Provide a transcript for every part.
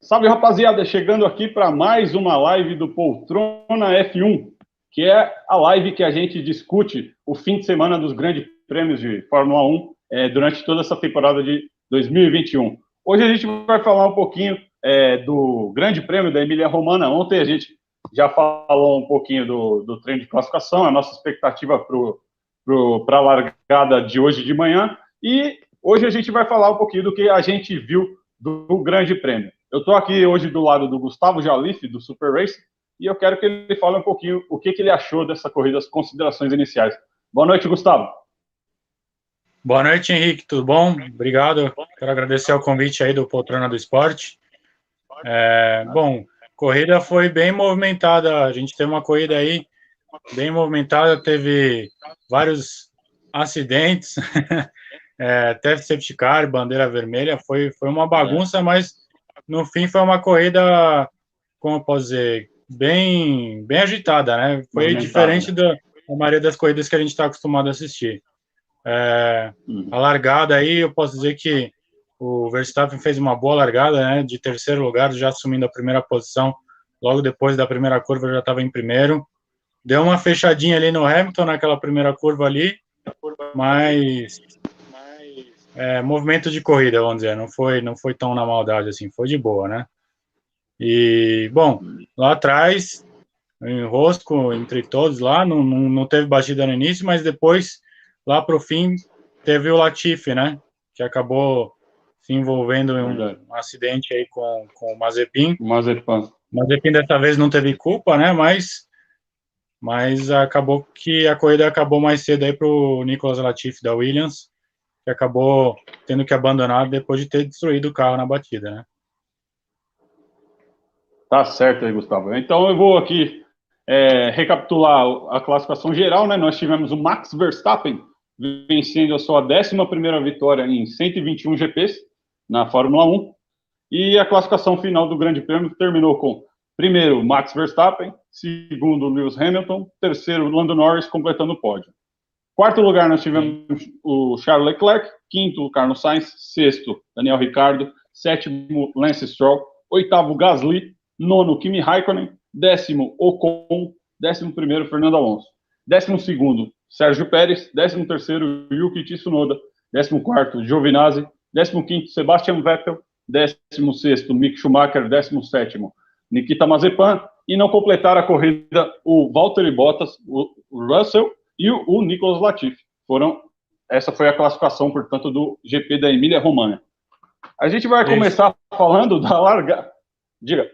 Salve, rapaziada! Chegando aqui para mais uma live do Poltrona F1, que é a live que a gente discute o fim de semana dos grandes prêmios de Fórmula 1 durante toda essa temporada de 2021. Hoje a gente vai falar um pouquinho do Grande Prêmio da Emília-Romagna. Ontem a gente já falou um pouquinho do treino de classificação, a nossa expectativa para a largada de hoje de manhã. E hoje a gente vai falar um pouquinho do que a gente viu do Grande Prêmio. Eu estou aqui hoje do lado do Gustavo Jalif, do Super Race, e eu quero que ele fale um pouquinho o que ele achou dessa corrida, as considerações iniciais. Boa noite, Gustavo. Boa noite, Henrique, tudo bom? Obrigado, quero agradecer o convite aí do Poltrona do Esporte. Bom, a corrida foi bem movimentada, a gente teve uma corrida aí bem movimentada, teve vários acidentes, teve safety car, bandeira vermelha, foi uma bagunça, mas no fim foi uma corrida, como eu posso dizer, bem agitada, né? Foi diferente da maioria das corridas que a gente está acostumado a assistir. A largada aí, eu posso dizer que o Verstappen fez uma boa largada, né? De terceiro lugar, já assumindo a primeira posição, logo depois da primeira curva já estava em primeiro. Deu uma fechadinha ali no Hamilton naquela primeira curva ali, mas movimento de corrida, vamos dizer, não foi tão na maldade assim, foi de boa, né? E, bom, lá atrás, enrosco entre todos lá, não teve batida no início, mas depois, lá pro fim, teve o Latifi, né? Que acabou se envolvendo em um acidente aí com o Mazepin. O Mazepin dessa vez não teve culpa, né? Mas acabou que a corrida acabou mais cedo aí pro Nicolas Latifi da Williams, que acabou tendo que abandonar depois de ter destruído o carro na batida, né? Tá certo aí, Gustavo. Então eu vou aqui recapitular a classificação geral, né? Nós tivemos o Max Verstappen vencendo a sua 11ª vitória em 121 GPs na Fórmula 1, e a classificação final do Grande Prêmio terminou com primeiro Max Verstappen, segundo Lewis Hamilton, terceiro Lando Norris completando o pódio. Quarto lugar nós tivemos o Charles Leclerc, quinto Carlos Sainz, sexto Daniel Ricciardo, sétimo Lance Stroll, oitavo Gasly, nono Kimi Raikkonen, décimo Ocon, 11º Fernando Alonso, 12º Sérgio Pérez, 13º Yuki Tsunoda, 14º Giovinazzi, 15º Sebastian Vettel, 16º Mick Schumacher, 17º Nikita Mazepin, e não completaram a corrida o Valtteri Bottas, o Russell e o Nicolas Latifi. Essa foi a classificação, portanto, do GP da Emília-Romagna. A gente vai começar falando da largada. Diga.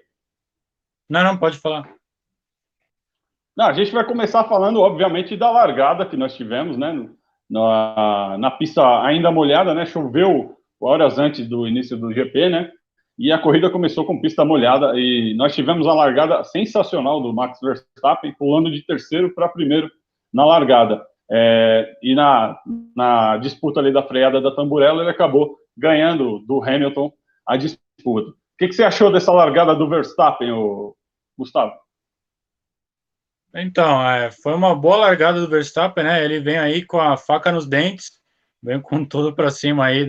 Não, pode falar. Não, a gente vai começar falando, obviamente, da largada que nós tivemos, né? Na pista ainda molhada, né? Choveu horas antes do início do GP, né? E a corrida começou com pista molhada e nós tivemos a largada sensacional do Max Verstappen, pulando de terceiro para primeiro na largada. E na disputa ali da freada da tamburela, ele acabou ganhando do Hamilton a disputa. O que você achou dessa largada do Verstappen, Gustavo? Então, foi uma boa largada do Verstappen, né? Ele vem aí com a faca nos dentes, vem com tudo para cima aí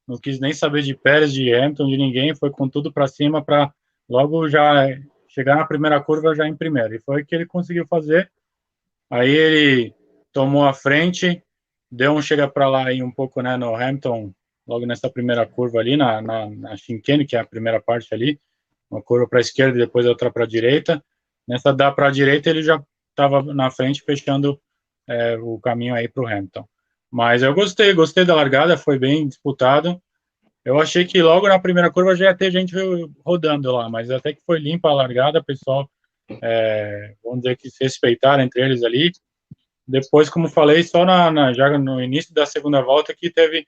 não quis nem saber de Pérez, de Hamilton, de ninguém, foi com tudo para cima para logo já chegar na primeira curva já em primeiro. E foi o que ele conseguiu fazer. Aí ele tomou a frente, deu um chega para lá aí um pouco, né, no Hamilton, logo nessa primeira curva ali, na chicane, que é a primeira parte ali, uma curva para a esquerda e depois outra para a direita. Nessa da para a direita ele já estava na frente, fechando o caminho aí para o Hamilton. Mas eu gostei da largada, foi bem disputado. Eu achei que logo na primeira curva já ia ter gente rodando lá, mas até que foi limpa a largada, pessoal, vamos dizer que se respeitaram entre eles ali. Depois, como falei, só já no início da segunda volta que teve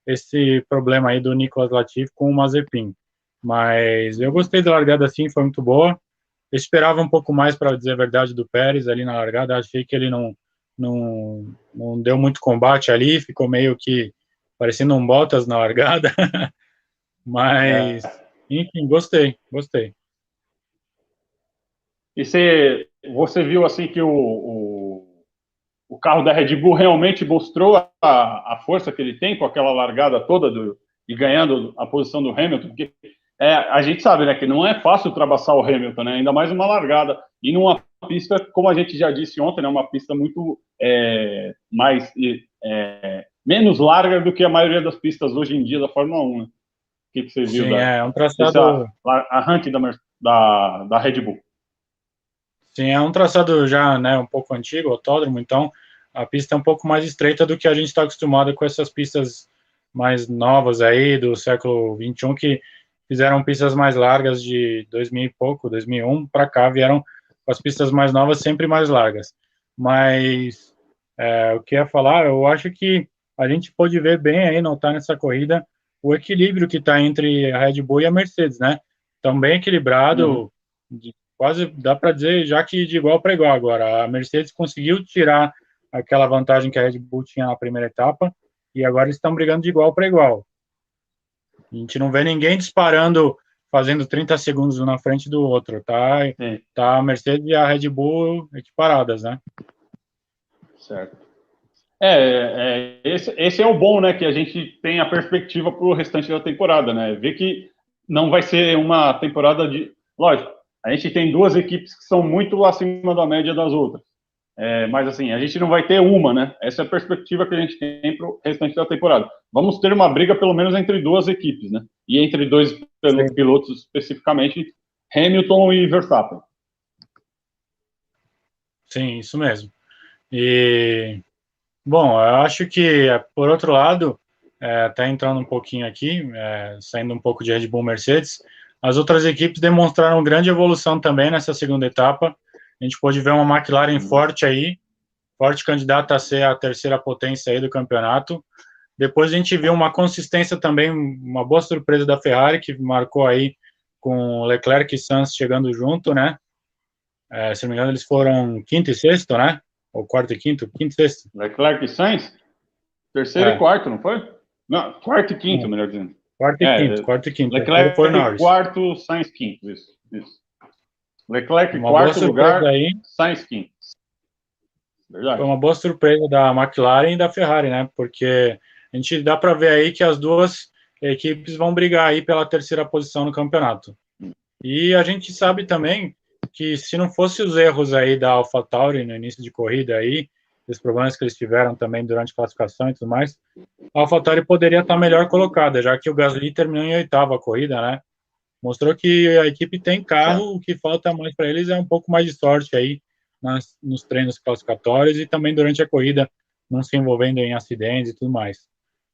esse problema aí do Nicolas Latifi com o Mazepin. Mas eu gostei da largada assim, foi muito boa. Eu esperava um pouco mais, para dizer a verdade, do Pérez ali na largada. Achei que ele não deu muito combate ali, ficou meio que parecendo um Bottas na largada. Mas, enfim, gostei. E você viu assim que o carro da Red Bull realmente mostrou a força que ele tem com aquela largada toda e ganhando a posição do Hamilton? Porque A gente sabe, né, que não é fácil ultrapassar o Hamilton, né, ainda mais uma largada, e numa pista, como a gente já disse ontem, né, uma pista muito menos larga do que a maioria das pistas hoje em dia da Fórmula 1, né? O que você viu Sim, é um traçado. a ranking da Red Bull? Sim, é um traçado já, né, um pouco antigo, autódromo, então a pista é um pouco mais estreita do que a gente está acostumado com essas pistas mais novas aí do século XXI, que fizeram pistas mais largas de 2000 e pouco, 2001 para cá, vieram com as pistas mais novas sempre mais largas. Mas o que eu ia falar, eu acho que a gente pôde ver bem aí, notar nessa corrida, o equilíbrio que está entre a Red Bull e a Mercedes, né? Tão bem equilibrado, quase dá para dizer, já que de igual para igual agora. A Mercedes conseguiu tirar aquela vantagem que a Red Bull tinha na primeira etapa, e agora eles estão brigando de igual para igual. A gente não vê ninguém disparando, fazendo 30 segundos um na frente do outro, tá? Tá a Mercedes e a Red Bull equiparadas, né? Certo. Esse é o bom, né? Que a gente tem a perspectiva para o restante da temporada, né? Ver que não vai ser uma temporada de. Lógico, a gente tem duas equipes que são muito acima da média das outras. Mas assim, a gente não vai ter uma, né? Essa é a perspectiva que a gente tem para o restante da temporada. Vamos ter uma briga, pelo menos, entre duas equipes, né? E entre dois pilotos especificamente, Hamilton e Verstappen. Sim, isso mesmo. E, bom, eu acho que, por outro lado, tá entrando um pouquinho aqui, saindo um pouco de Red Bull Mercedes, as outras equipes demonstraram grande evolução também nessa segunda etapa. A gente pôde ver uma McLaren forte aí, forte candidata a ser a terceira potência aí do campeonato. Depois a gente viu uma consistência também, uma boa surpresa da Ferrari, que marcou aí com Leclerc e Sainz chegando junto, né? Se não me engano, eles foram quinto e sexto, né? Ou quarto e quinto e sexto. Leclerc e Sainz? Terceiro e quarto, não foi? Não, quarto e quinto, melhor dizendo. Quarto e quinto. Leclerc quarto, Sainz quinto, isso. Leclerc uma quarto lugar, aí. Sainz quinto. Verdade. Foi uma boa surpresa da McLaren e da Ferrari, né? Porque a gente dá para ver aí que as duas equipes vão brigar aí pela terceira posição no campeonato. E a gente sabe também que se não fosse os erros aí da AlphaTauri no início de corrida aí, os problemas que eles tiveram também durante a classificação e tudo mais, a AlphaTauri poderia estar melhor colocada, já que o Gasly terminou em oitava corrida, né? Mostrou que a equipe tem carro, o que falta mais para eles é um pouco mais de sorte aí nos treinos classificatórios e também durante a corrida, não se envolvendo em acidentes e tudo mais.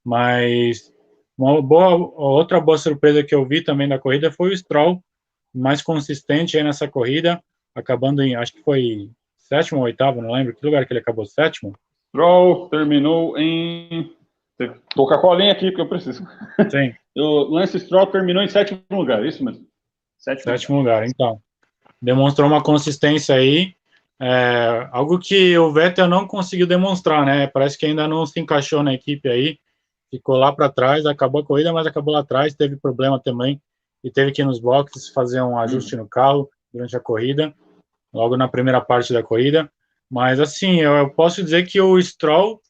Mas outra boa surpresa que eu vi também da corrida foi o Stroll, mais consistente aí nessa corrida, acabando em, acho que foi sétimo ou oitavo, não lembro, que lugar que ele acabou, sétimo? Stroll terminou em... Tô com a colinha aqui que eu preciso. Sim. O Lance Stroll terminou em sétimo lugar, isso mesmo. Sétimo lugar, então. Demonstrou uma consistência aí, algo que o Vettel não conseguiu demonstrar, né? Parece que ainda não se encaixou na equipe aí, ficou lá para trás, acabou a corrida, mas acabou lá atrás, teve problema também, e teve que ir nos boxes fazer um ajuste no carro durante a corrida, logo na primeira parte da corrida. Mas, assim, eu posso dizer que o Stroll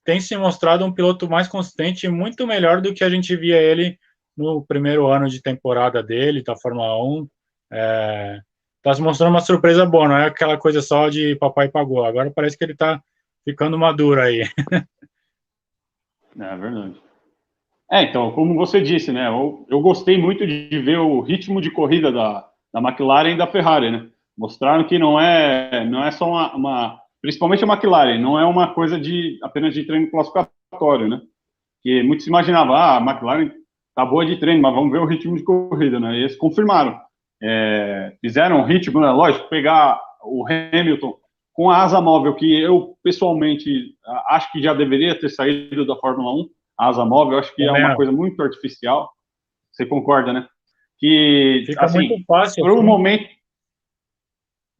tem se mostrado um piloto mais consistente e muito melhor do que a gente via ele no primeiro ano de temporada dele, da Fórmula 1. Tá se mostrando uma surpresa boa, não é aquela coisa só de papai pagou. Agora parece que ele tá ficando maduro aí. É verdade. Então, como você disse, né, eu gostei muito de ver o ritmo de corrida da McLaren e da Ferrari, né? Mostraram que não é só principalmente a McLaren, não é uma coisa apenas de treino classificatório, né? Que muitos imaginavam, a McLaren tá boa de treino, mas vamos ver o ritmo de corrida, né? E eles confirmaram. Fizeram um ritmo, né? Lógico, pegar o Hamilton com a asa móvel, que eu, pessoalmente, acho que já deveria ter saído da Fórmula 1, a asa móvel, acho que é uma coisa muito artificial. Você concorda, né? Que, fica assim, muito fácil.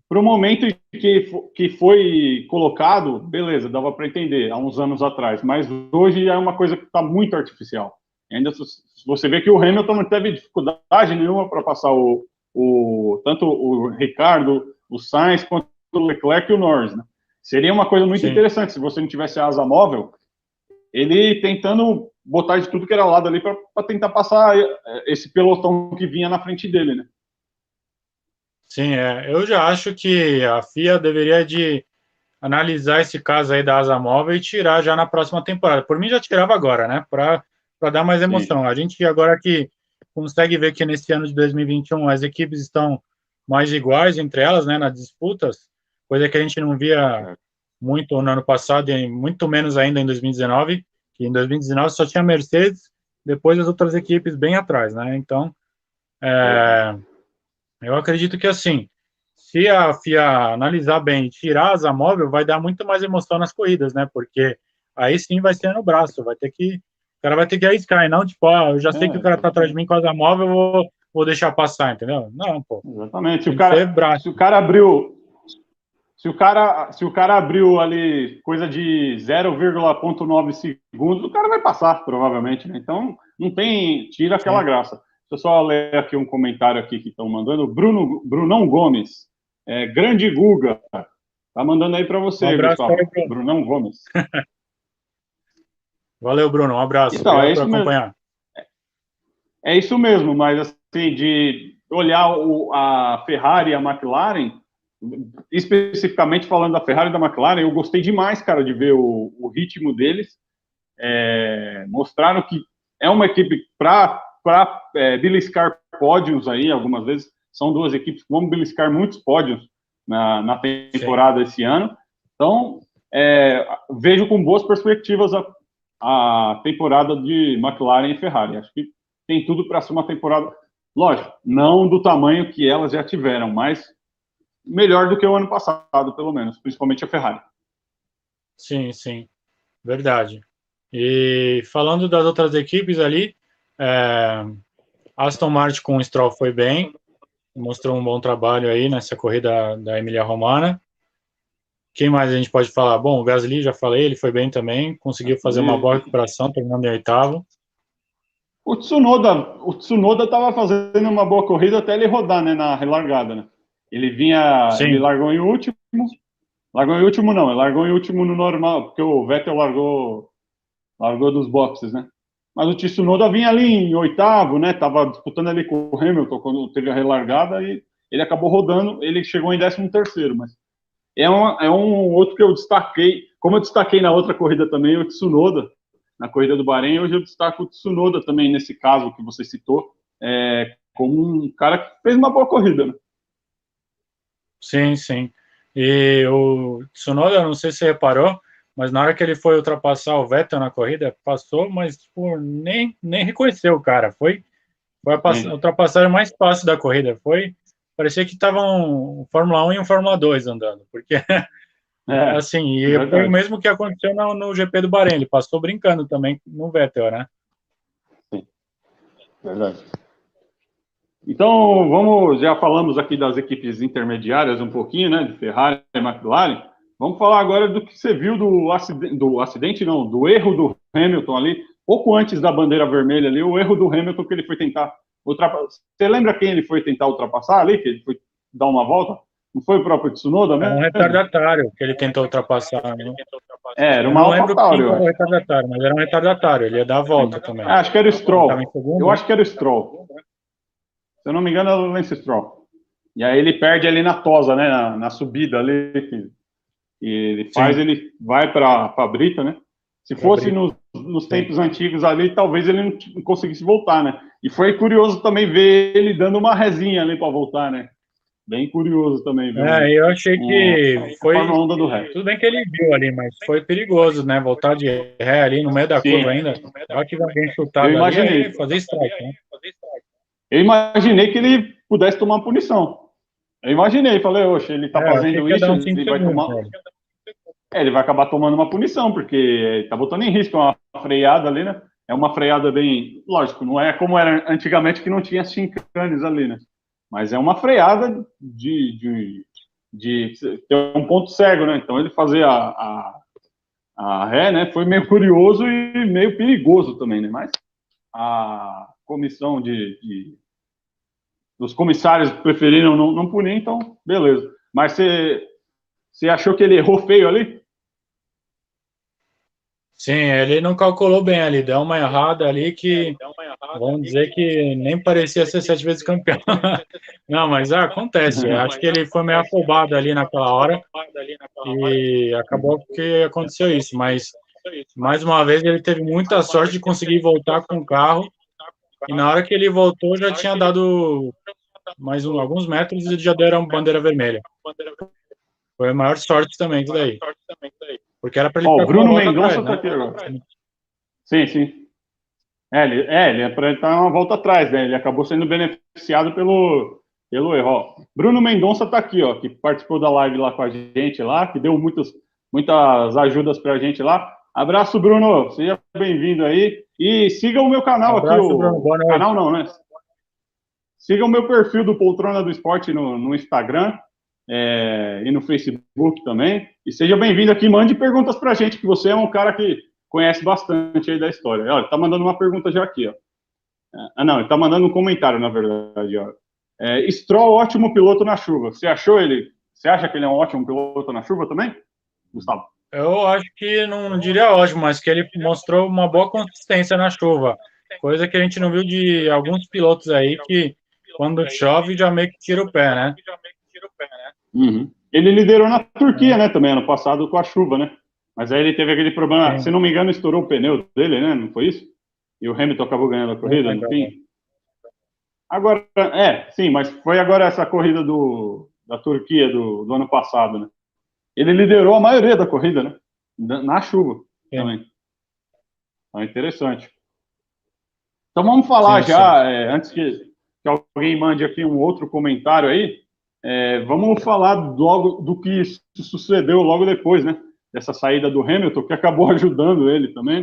Para o momento que foi colocado, beleza, dava para entender, há uns anos atrás, mas hoje é uma coisa que está muito artificial. Ainda você vê que o Hamilton não teve dificuldade nenhuma para passar tanto o Ricardo, o Sainz, quanto o Leclerc e o Norris, né? Seria uma coisa muito interessante se você não tivesse asa móvel, ele tentando botar de tudo que era lado ali para tentar passar esse pelotão que vinha na frente dele, né? Sim, eu já acho que a FIA deveria de analisar esse caso aí da asa móvel e tirar já na próxima temporada. Por mim já tirava agora, né? Para dar mais Sim. emoção. A gente agora que consegue ver que nesse ano de 2021 as equipes estão mais iguais entre elas, né, nas disputas, coisa que a gente não via muito no ano passado e muito menos ainda em 2019, que em 2019 só tinha Mercedes, depois as outras equipes bem atrás, né? Então, eu acredito que assim, se a FIA analisar bem e tirar a asa móvel, vai dar muito mais emoção nas corridas, né? Porque aí sim vai ser no braço, o cara vai ter que arriscar, e não tipo, eu já sei que o cara tá atrás de mim com a asa móvel, vou deixar passar, entendeu? Não, pô. Exatamente. Tem que ser braço. Se o cara abriu ali coisa de 0,9 segundos, o cara vai passar, provavelmente, né? Então, não tem, tira aquela graça. Deixa eu só ler aqui um comentário aqui que estão mandando. Brunão Gomes, grande Guga, tá mandando aí para você, Um abraço, Gustavo. Brunão Gomes. Valeu, Bruno. Um abraço. Então, Obrigado por acompanhar. É isso mesmo, mas assim, de olhar a Ferrari e a McLaren, especificamente falando da Ferrari e da McLaren, eu gostei demais, cara, de ver o ritmo deles. Mostraram que é uma equipe para beliscar pódios aí, algumas vezes. São duas equipes que vão beliscar muitos pódios na temporada esse ano. Então, vejo com boas perspectivas a temporada de McLaren e Ferrari. Acho que tem tudo para ser uma temporada, lógico, não do tamanho que elas já tiveram, mas melhor do que o ano passado, pelo menos, principalmente a Ferrari. Sim, sim, verdade. E falando das outras equipes ali, Aston Martin com o Stroll foi bem, mostrou um bom trabalho aí nessa corrida da Emília-Romagna. Quem mais a gente pode falar? Bom, o Gasly, já falei, ele foi bem também, conseguiu fazer uma boa recuperação, terminando em oitavo. O Tsunoda estava fazendo uma boa corrida até ele rodar, né, na relargada, né? Ele largou em último não, ele largou em último no normal, porque o Vettel largou dos boxes, né? Mas o Tsunoda vinha ali em oitavo, né? Tava disputando ali com o Hamilton quando teve a relargada e ele acabou rodando, ele chegou em 13º, mas é um outro que eu destaquei, como eu destaquei na outra corrida também, o Tsunoda, na corrida do Bahrein, hoje eu destaco o Tsunoda também, nesse caso que você citou, como um cara que fez uma boa corrida, né? Sim, sim. E o Tsunoda, não sei se você reparou, mas na hora que ele foi ultrapassar o Vettel na corrida, passou, mas tipo, nem reconheceu o cara. Foi a ultrapassagem mais fácil da corrida. Parecia que estavam um Fórmula 1 e um Fórmula 2 andando, porque assim, e foi o mesmo que aconteceu no GP do Bahrein, ele passou brincando também no Vettel, né? Sim, verdade. Então, já falamos aqui das equipes intermediárias um pouquinho, né, de Ferrari e McLaren. Vamos falar agora do que você viu do erro do Hamilton ali, pouco antes da bandeira vermelha ali, o erro do Hamilton que ele foi tentar ultrapassar. Você lembra quem ele foi tentar ultrapassar ali, que ele foi dar uma volta? Não foi o próprio Tsunoda mesmo? Era um retardatário que ele tentou ultrapassar, né? Era Eu uma não lembro quem AlphaTauri, era eu o acho. retardatário, mas era um retardatário, ele ia dar a volta também. Acho que era o Stroll. Eu Né? acho que era o Stroll. Se eu não me engano, era o Lance Stroll. E aí ele perde ali na tosa, né? Na subida ali que ele faz, ele vai para a brita, né? Se fosse nos tempos antigos ali, talvez ele não conseguisse voltar, né? E foi curioso também ver ele dando uma resinha ali para voltar, né? Bem curioso também ver eu achei que foi. A onda do ré. Tudo bem que ele viu ali, mas foi perigoso, né? Voltar de ré ali no meio da curva ainda. Já que alguém chutado ali, aí fazer strike, né? Eu imaginei que ele pudesse tomar punição. Eu imaginei, falei, oxe, ele tá fazendo isso, ele vai tomar. Ele vai acabar tomando uma punição, porque tá botando em risco uma freada ali, né? É uma freada bem. Lógico, não é como era antigamente que não tinha chincanes ali, né? Mas é uma freada de ter um ponto cego, né? Então ele fazer a ré, né? Foi meio curioso e meio perigoso também, né? Mas a comissão os comissários preferiram não punir, então beleza. Mas você achou que ele errou feio ali? Sim, ele não calculou bem ali, deu uma errada ali que, vamos dizer que nem parecia ser 7 vezes campeão. Não, mas acontece, acho que ele foi meio afobado ali naquela hora e acabou que aconteceu isso, mas mais uma vez ele teve muita sorte de conseguir voltar com o carro e na hora que ele voltou já tinha dado alguns metros e já deram bandeira vermelha. Foi a maior sorte também isso daí, porque era para ele Ó, o ficar com uma Bruno volta atrás, Mendonça tá né? aqui agora. Sim, sim. Ele é para estar uma volta atrás, né? Ele acabou sendo beneficiado pelo erro. Ó, Bruno Mendonça tá aqui, ó, que participou da live lá com a gente lá, que deu muitas ajudas pra gente lá. Abraço, Bruno. Seja bem-vindo aí. E siga o meu canal aqui, Abraço, Bruno, o boa noite. canal não, né? Siga o meu perfil do Poltrona do Esporte no Instagram e no Facebook também. E seja bem-vindo aqui. Mande perguntas pra gente, que você é um cara que conhece bastante aí da história. Olha, tá mandando uma pergunta já aqui, ó. Não, ele tá mandando um comentário, na verdade, ó. Stroll, ótimo piloto na chuva. Você acha que ele é um ótimo piloto na chuva também, Gustavo? Eu acho que não diria ótimo, mas que ele mostrou uma boa consistência na chuva, coisa que a gente não viu de alguns pilotos aí que quando chove já meio que tira o pé, né? Uhum. Ele liderou na Turquia, né, também, ano passado, com a chuva, né? Mas aí ele teve aquele problema, se Sim, não me engano, estourou o pneu dele, né? Não foi isso? E o Hamilton acabou ganhando a não corrida, no lembro. fim. Agora, sim, mas foi agora essa corrida da Turquia do ano passado, né? Ele liderou a maioria da corrida, né? Na chuva Sim, também. Então, interessante. Então vamos falar sim, sim. já, antes que alguém mande aqui um outro comentário aí, vamos falar logo do que sucedeu logo depois, né? Dessa saída do Hamilton, que acabou ajudando ele também,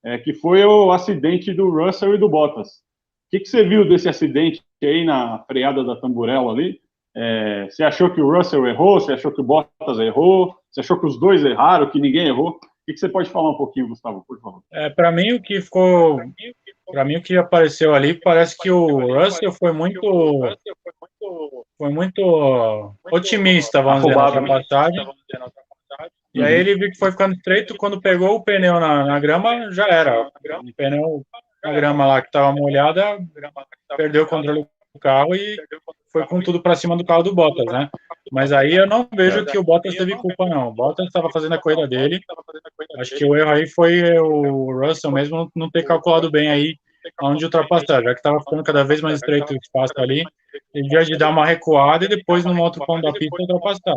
né? Que foi o acidente do Russell e do Bottas. O que você viu desse acidente aí na freada da Tamburello ali? Você achou que o Russell errou? Você achou que o Bottas errou? Você achou que os dois erraram, que ninguém errou? O que você pode falar um pouquinho, Gustavo, por favor? Para mim para mim o que apareceu ali parece que o Russell foi muito otimista, vamos dizer, na Afobado, né? ultrapassagem. E aí Uhum. ele viu que foi ficando estreito, quando pegou o pneu na grama, já era. O pneu na grama lá que estava molhada, perdeu o controle do carro e foi com tudo para cima do carro do Bottas, né? Mas aí eu não vejo que o Bottas teve culpa, não. O Bottas estava fazendo a corrida dele. Acho que o erro aí foi o Russell mesmo não ter calculado bem aí onde ultrapassar, já que estava ficando cada vez mais estreito o espaço ali. Ele devia de dar uma recuada e depois, num outro ponto da pista, ultrapassar.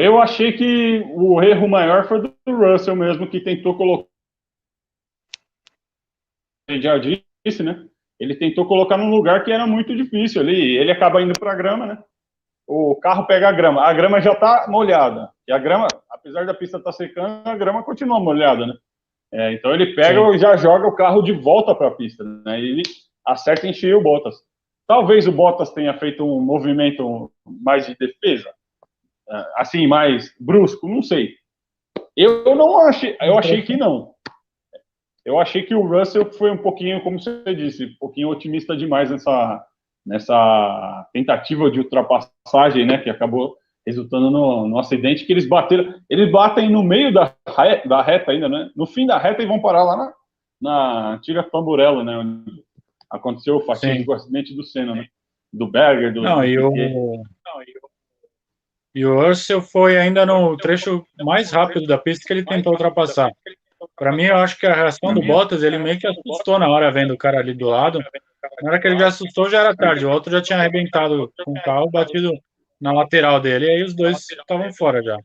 Eu achei que o erro maior foi do Russell mesmo, que tentou colocar, já disse, né? Ele tentou colocar num lugar que era muito difícil ali. Ele acaba indo para a grama, né? O carro pega a grama já está molhada. E a grama, apesar da pista estar secando, a grama continua molhada, né? Então ele pega Sim. e já joga o carro de volta para a pista, né? E ele acerta em cheio o Bottas. Talvez o Bottas tenha feito um movimento mais de defesa, assim, mais brusco, não sei. Eu não achei, eu achei que não. Eu achei que o Russell foi um pouquinho, como você disse, um pouquinho otimista demais nessa tentativa de ultrapassagem, né, que acabou resultando no acidente, que eles batem no meio da reta ainda, né, no fim da reta e vão parar lá na antiga Tamburello, né, onde aconteceu o Sim. fatídico acidente do Senna, né, do Berger, Não, do Piquet. e o Russell foi ainda no trecho mais rápido da pista que ele tentou ultrapassar. Para mim, eu acho que a reação do Bottas, ele meio que assustou na hora vendo o cara ali do lado. Na hora que ele já assustou, já era tarde. O outro já tinha arrebentado com o carro, batido na lateral dele. E aí os dois estavam fora já.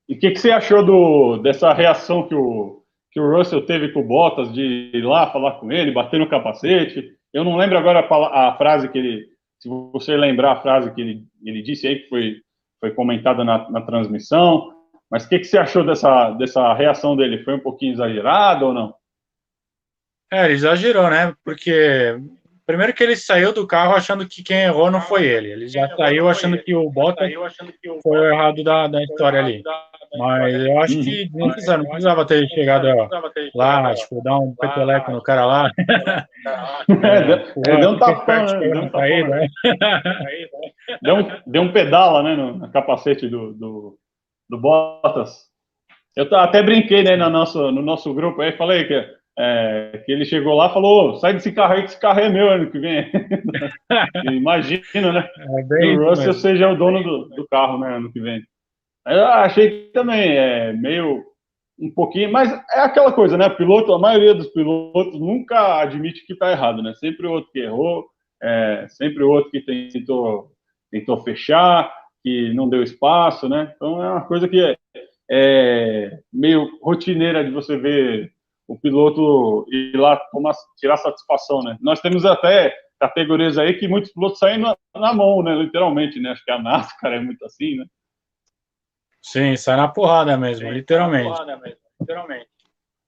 E o que você achou dessa reação que o Russell teve com o Bottas de ir lá falar com ele, bater no capacete? Eu não lembro agora a frase que ele, se você lembrar a frase que ele disse aí, que foi comentada na transmissão, mas o que você achou dessa reação dele? Foi um pouquinho exagerada ou não? Ele exagerou, né? Porque primeiro que ele saiu do carro achando que quem errou não foi ele. Ele já saiu achando que o Bottas foi o errado da história ali. Mas eu acho que não precisava ter chegado lá, tipo, dar um peteleco no cara lá. Deu um Fica tapão, esperto, né? chega Deu um na tapão, saída. né? Deu um pedala, né, no capacete do Bottas. Até brinquei, né, no nosso grupo aí, falei que ele chegou lá e falou: sai desse carro aí, que esse carro é meu ano que vem. Imagina, né? É Que bem o isso Russell mesmo. seja o dono do carro, né, ano que vem. Eu achei também, meio um pouquinho, mas é aquela coisa, né? Piloto, a maioria dos pilotos nunca admite que está errado, né? Sempre o outro que errou, sempre o outro que tentou fechar, que não deu espaço, né? Então é uma coisa que é meio rotineira de você ver o piloto ir lá tirar satisfação, né? Nós temos até categorias aí que muitos pilotos saem na mão, né? Literalmente, né? Acho que a NASCAR é muito assim, né? Sim, sai na porrada mesmo, literalmente.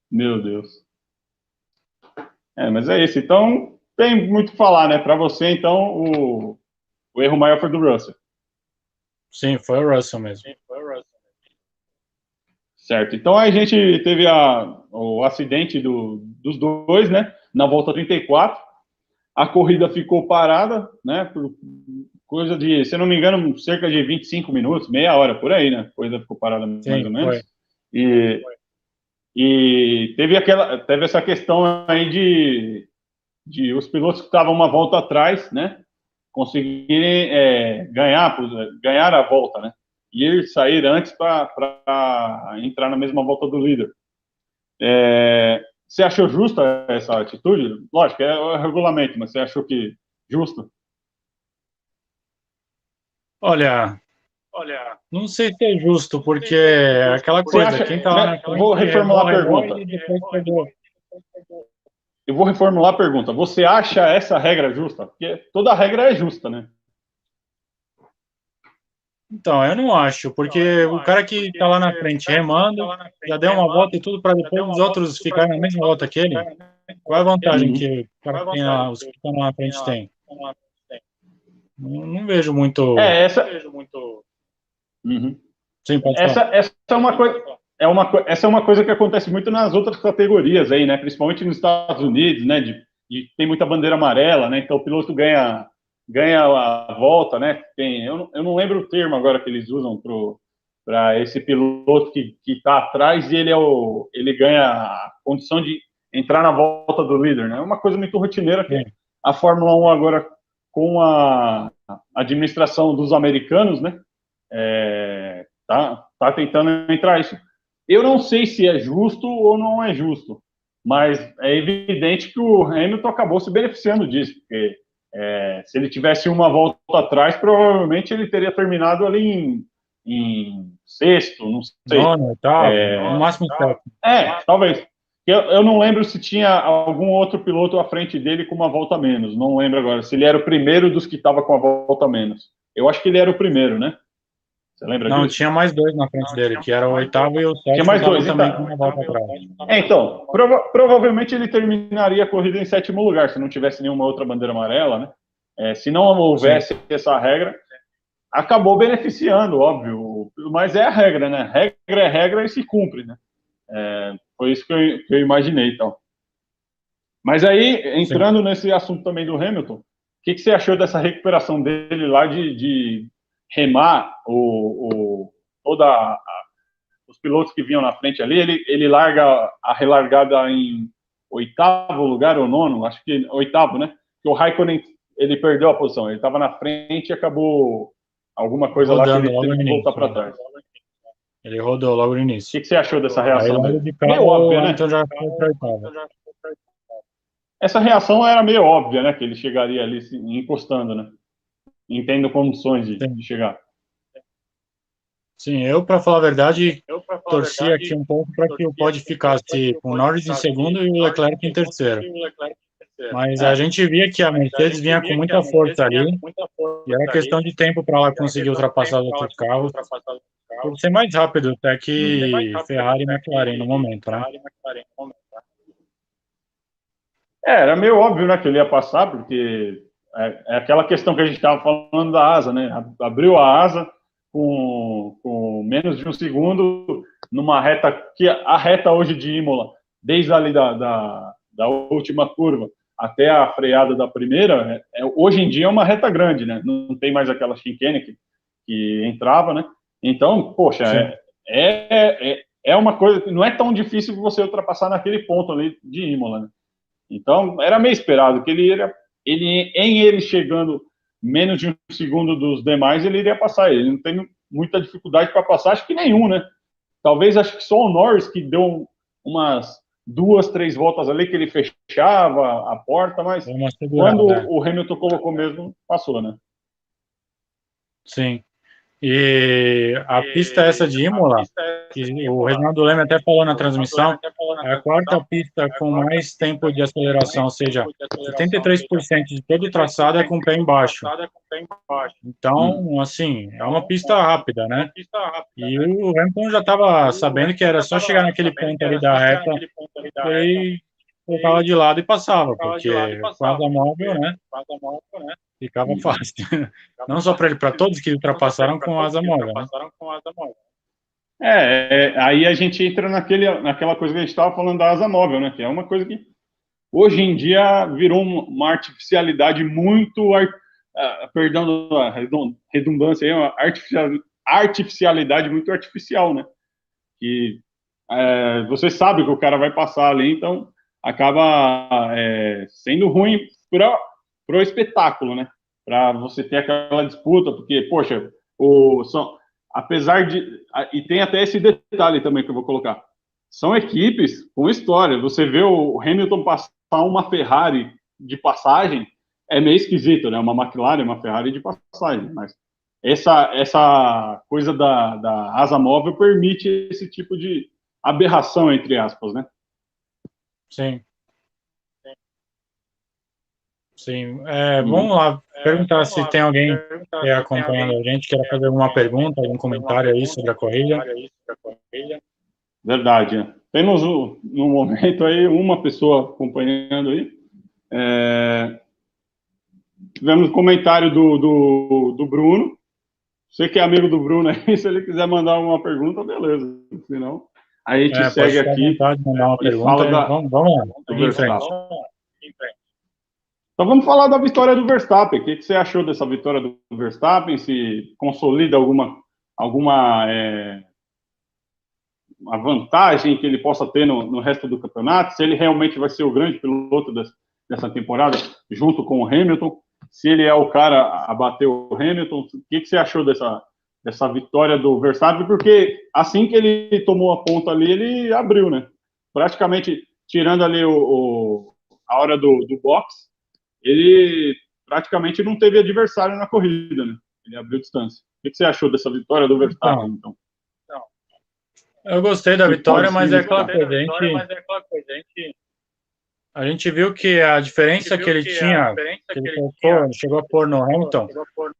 Meu Deus. Mas é isso. Então, tem muito o que falar, né? Para você, então, o erro maior foi do Russell. Sim, foi o Russell mesmo. Certo. Então, a gente teve o acidente dos dois, né? Na volta 34. A corrida ficou parada, né? Por coisa de, se eu não me engano, cerca de 25 minutos, meia hora, por aí, né? A corrida ficou parada mais Sim, ou menos. foi. E teve essa questão aí de os pilotos que estavam uma volta atrás, né? Conseguirem ganhar a volta, né? E sair antes para entrar na mesma volta do líder. Você achou justa essa atitude? Lógico, é o regulamento, mas você achou que justo? Olha, não sei se é justo, porque é aquela Você coisa, acha, quem tá lá na né? frente Vou reformular a remou pergunta. e depois pegou. Eu vou reformular a pergunta. Você acha essa regra justa? Porque toda regra é justa, né? Então, eu não acho, porque o cara que tá lá na frente remando, já deu uma volta e tudo para depois os outros ficarem na mesma volta que ele. Qual é a vantagem Uhum. que o cara que tem lá, os que estão lá na frente têm? Não vejo muito. Essa. Uhum. Sim, pode falar. Essa é uma coisa. Essa é uma coisa que acontece muito nas outras categorias aí, né? Principalmente nos Estados Unidos, né? Tem muita bandeira amarela, né? Então o piloto ganha a volta, né? Eu não lembro o termo agora que eles usam para esse piloto que está atrás e ele ganha a condição de entrar na volta do líder, né? É uma coisa muito rotineira que Sim. a Fórmula 1 agora, com a administração dos americanos, né? Tá tentando entrar isso. Eu não sei se é justo ou não é justo, mas é evidente que o Hamilton acabou se beneficiando disso, porque se ele tivesse uma volta atrás, provavelmente ele teria terminado ali em sexto, não sei. Nono, oitavo, no máximo sétimo. Talvez. Eu não lembro se tinha algum outro piloto à frente dele com uma volta a menos, não lembro agora, se ele era o primeiro dos que estava com a volta a menos. Eu acho que ele era o primeiro, né? Você lembra Não, disso? tinha mais dois na frente dele, que era o oitavo e o Tinha sétimo mais estavam dois, também então. com uma volta atrás. Então, provavelmente ele terminaria a corrida em sétimo lugar, se não tivesse nenhuma outra bandeira amarela, né? Se não houvesse essa regra, acabou beneficiando, óbvio, mas é a regra, né? Regra é regra e se cumpre, né? Foi isso que eu imaginei, então. Mas aí, entrando nesse assunto também do Hamilton, o que você achou dessa recuperação dele lá de remar os pilotos que vinham na frente ali? Ele larga a relargada em oitavo lugar ou nono, acho que oitavo, né? Que o Raikkonen, ele perdeu a posição, ele estava na frente e acabou alguma coisa lá que Rodando ele logo teve no que voltar início, para né? trás. Ele rodou logo no O início. que você achou dessa Aí reação logo dele? de Meio cara o óbvia, né? Hamilton já foi para oitavo. Essa reação era meio óbvia, né? Que ele chegaria ali encostando, né? Tendo condições de chegar. Sim, eu, para falar a verdade, torci aqui um pouco para que o Pod ficasse com o Norris em segundo e o Leclerc em terceiro. Mas a gente via que a Mercedes vinha com muita força ali e era questão de tempo para ela conseguir ultrapassar os outros carros, por ser mais rápido até que Ferrari e McLaren no momento, né? Era meio óbvio, né, que ele ia passar, porque é aquela questão que a gente estava falando da asa, né? Abriu a asa, com menos de um segundo numa reta, que a reta hoje de Imola, desde ali da última curva até a freada da primeira, hoje em dia é uma reta grande, né? Não tem mais aquela chicane que entrava, né? Então, poxa, é uma coisa que não é tão difícil você ultrapassar naquele ponto ali de Imola, né? Então, era meio esperado que ele chegando menos de um segundo dos demais, ele iria passar. Ele não tem muita dificuldade para passar, acho que nenhum, né? Talvez, acho que só o Norris que deu umas 2, 3 voltas ali que ele fechava a porta, mas quando o Hamilton colocou mesmo, passou, né? Sim. E a pista essa de Imola, que o Reginaldo Leme até falou na transmissão, é a quarta pista com mais tempo de aceleração, ou seja, 73% de todo o traçado é com o pé embaixo. Então, assim, é uma pista rápida, né? E o Hamilton já estava sabendo que era só chegar naquele ponto ali da reta e colocava de lado e passava, porque com asa móvel, né? Ficava fácil. Não só para ele, para todos que ultrapassaram com asa móvel, né? Aí a gente entra naquela coisa que a gente estava falando da asa móvel, né? Que é uma coisa que hoje em dia virou uma artificialidade muito, perdão a redundância, uma artificialidade muito artificial, né? Que você sabe que o cara vai passar ali, então acaba sendo ruim para o espetáculo, né? Para você ter aquela disputa, porque, poxa, apesar de... E tem até esse detalhe também que eu vou colocar. São equipes com história. Você vê o Hamilton passar uma Ferrari de passagem, é meio esquisito, né? Uma McLaren, uma Ferrari de passagem, mas essa coisa da asa móvel permite esse tipo de aberração, entre aspas, né? Sim. Sim. Vamos lá perguntar se tem alguém acompanhando a gente, quer fazer alguma pergunta, algum comentário aí sobre a corrida. Verdade. Temos, no momento, aí uma pessoa acompanhando aí. Tivemos comentário do Bruno. Você que é amigo do Bruno aí, se ele quiser mandar uma pergunta, beleza. Senão, a gente segue aqui mandar uma pergunta, vamos lá. Do Verstappen. Então vamos falar da vitória do Verstappen. O que você achou dessa vitória do Verstappen? Se consolida alguma a vantagem que ele possa ter no resto do campeonato? Se ele realmente vai ser o grande piloto dessa temporada, junto com o Hamilton? Se ele é o cara a bater o Hamilton? O que você achou dessa vitória do Verstappen? Porque assim que ele tomou a ponta ali, ele abriu, né? Praticamente, tirando ali a hora do box, ele praticamente não teve adversário na corrida, né? Ele abriu distância. O que você achou dessa vitória do Verstappen, então? Eu gostei da vitória, mas é aquela coisa, a gente viu que a diferença que ele tinha, que ele chegou a pôr no Hamilton,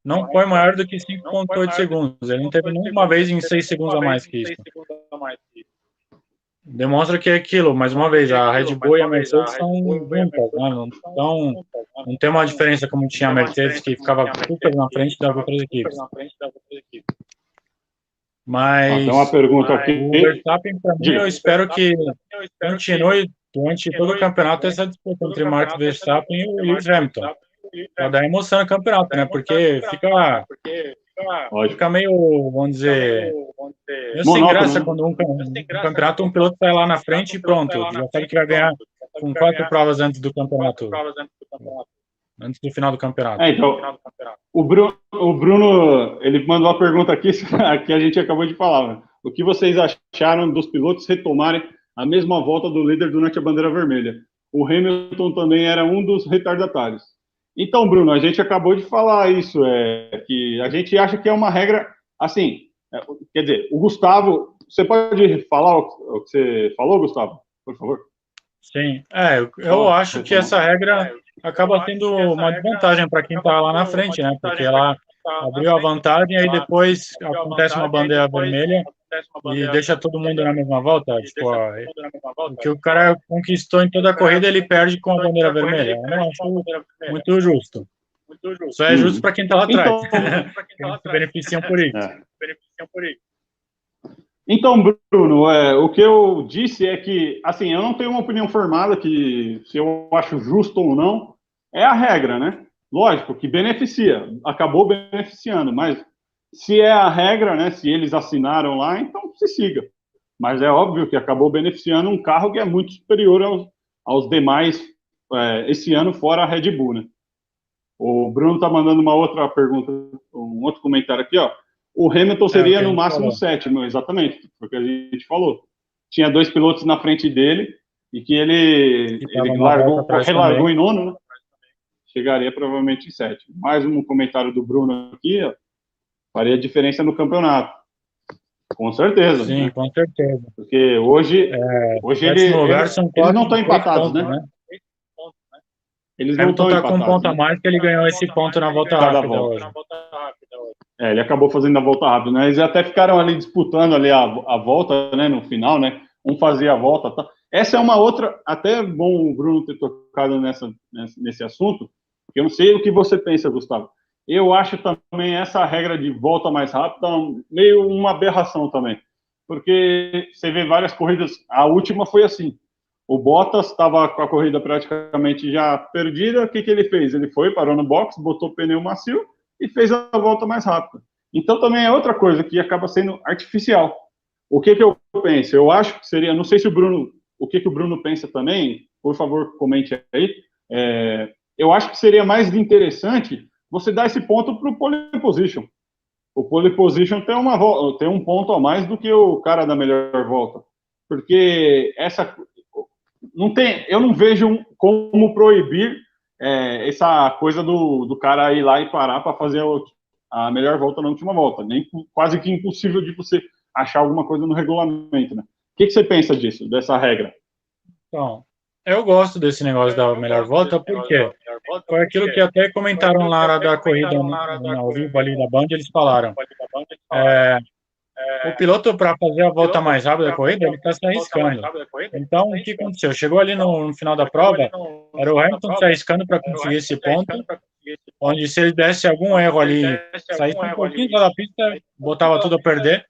não foi maior do que 5,8 segundos. Ele não teve nenhuma vez em 6 segundos a mais que isso. Demonstra que é aquilo, mais uma vez, a Red Bull e a Mercedes são juntas, né? Não tem uma diferença como tinha a Mercedes, que ficava super na frente das outras equipes. Mas tem uma pergunta aqui. O Verstappen, para mim, eu espero que continue durante todo o campeonato essa disputa entre Max Verstappen e o Lewis Hamilton, para dar emoção no campeonato, né? Porque fica meio, vamos dizer, sem graça, né? Quando um campeonato, um piloto sai lá na frente e pronto, já sabe que vai ganhar com 4 provas antes do campeonato, antes do final do campeonato. Então, o Bruno, ele mandou uma pergunta aqui que a gente acabou de falar. Né? O que vocês acharam dos pilotos retomarem a mesma volta do líder durante a bandeira vermelha? O Hamilton também era um dos retardatários. Então, Bruno, a gente acabou de falar isso, que a gente acha que é uma regra, assim, quer dizer, o Gustavo, você pode falar o que você falou, Gustavo, por favor? Sim, eu acho que essa regra acaba sendo uma desvantagem para quem está lá na frente, né? Porque ela abriu a vantagem, aí depois acontece uma bandeira vermelha e deixa todo mundo na mesma volta. Tipo, o que o cara conquistou em toda a corrida, ele perde com a bandeira vermelha. Eu não acho muito justo. Só é justo para quem está lá atrás. Então, Se beneficiam por isso. Então, Bruno, o que eu disse é que, assim, eu não tenho uma opinião formada que se eu acho justo ou não, é a regra, né? Lógico que beneficia, acabou beneficiando, mas se é a regra, né, se eles assinaram lá, então se siga. Mas é óbvio que acabou beneficiando um carro que é muito superior aos demais esse ano, fora a Red Bull, né? O Bruno tá mandando uma outra pergunta, um outro comentário aqui, ó. O Hamilton seria no máximo sétimo, exatamente, porque a gente falou. Tinha 2 pilotos na frente dele e que ele relargou em nono, né? Chegaria provavelmente em sétimo. Mais um comentário do Bruno aqui, ó. Faria diferença no campeonato. Com certeza. Sim, né? Com certeza. Porque hoje eles não estão empatados, pontos, né? Eles não estão empatados. Com um ponto a mais que ele ganhou esse ponto na volta rápida hoje. Ele acabou fazendo a volta rápida, né? Eles até ficaram ali disputando ali a volta, né? No final, né? Um fazia a volta. Tá? Essa é uma outra, até bom o Bruno ter tocado nesse assunto, que eu não sei o que você pensa, Gustavo. Eu acho também essa regra de volta mais rápida meio uma aberração também, porque você vê várias corridas, a última foi assim, o Bottas estava com a corrida praticamente já perdida, o que ele fez? Ele foi, parou no box, botou o pneu macio e fez a volta mais rápida. Então também é outra coisa que acaba sendo artificial. O que eu penso? Eu acho que seria, não sei se o que o Bruno pensa também, por favor, comente aí. Eu acho que seria mais interessante você dar esse ponto para o pole position. O pole position tem um ponto a mais do que o cara da melhor volta. Porque eu não vejo como proibir essa coisa do cara ir lá e parar para fazer a melhor volta na última volta. Nem quase que impossível de você achar alguma coisa no regulamento, né? O que você pensa disso, dessa regra? Então, eu gosto desse negócio da melhor volta, porque foi aquilo que até comentaram lá da corrida ao vivo ali da Band, eles falaram. O piloto, para fazer a volta mais rápida da corrida, ele está se arriscando. Então, o que aconteceu? Chegou ali no final da prova, era o Hamilton se arriscando para conseguir esse ponto, onde se ele desse algum erro ali, saísse um pouquinho da pista, botava tudo a perder.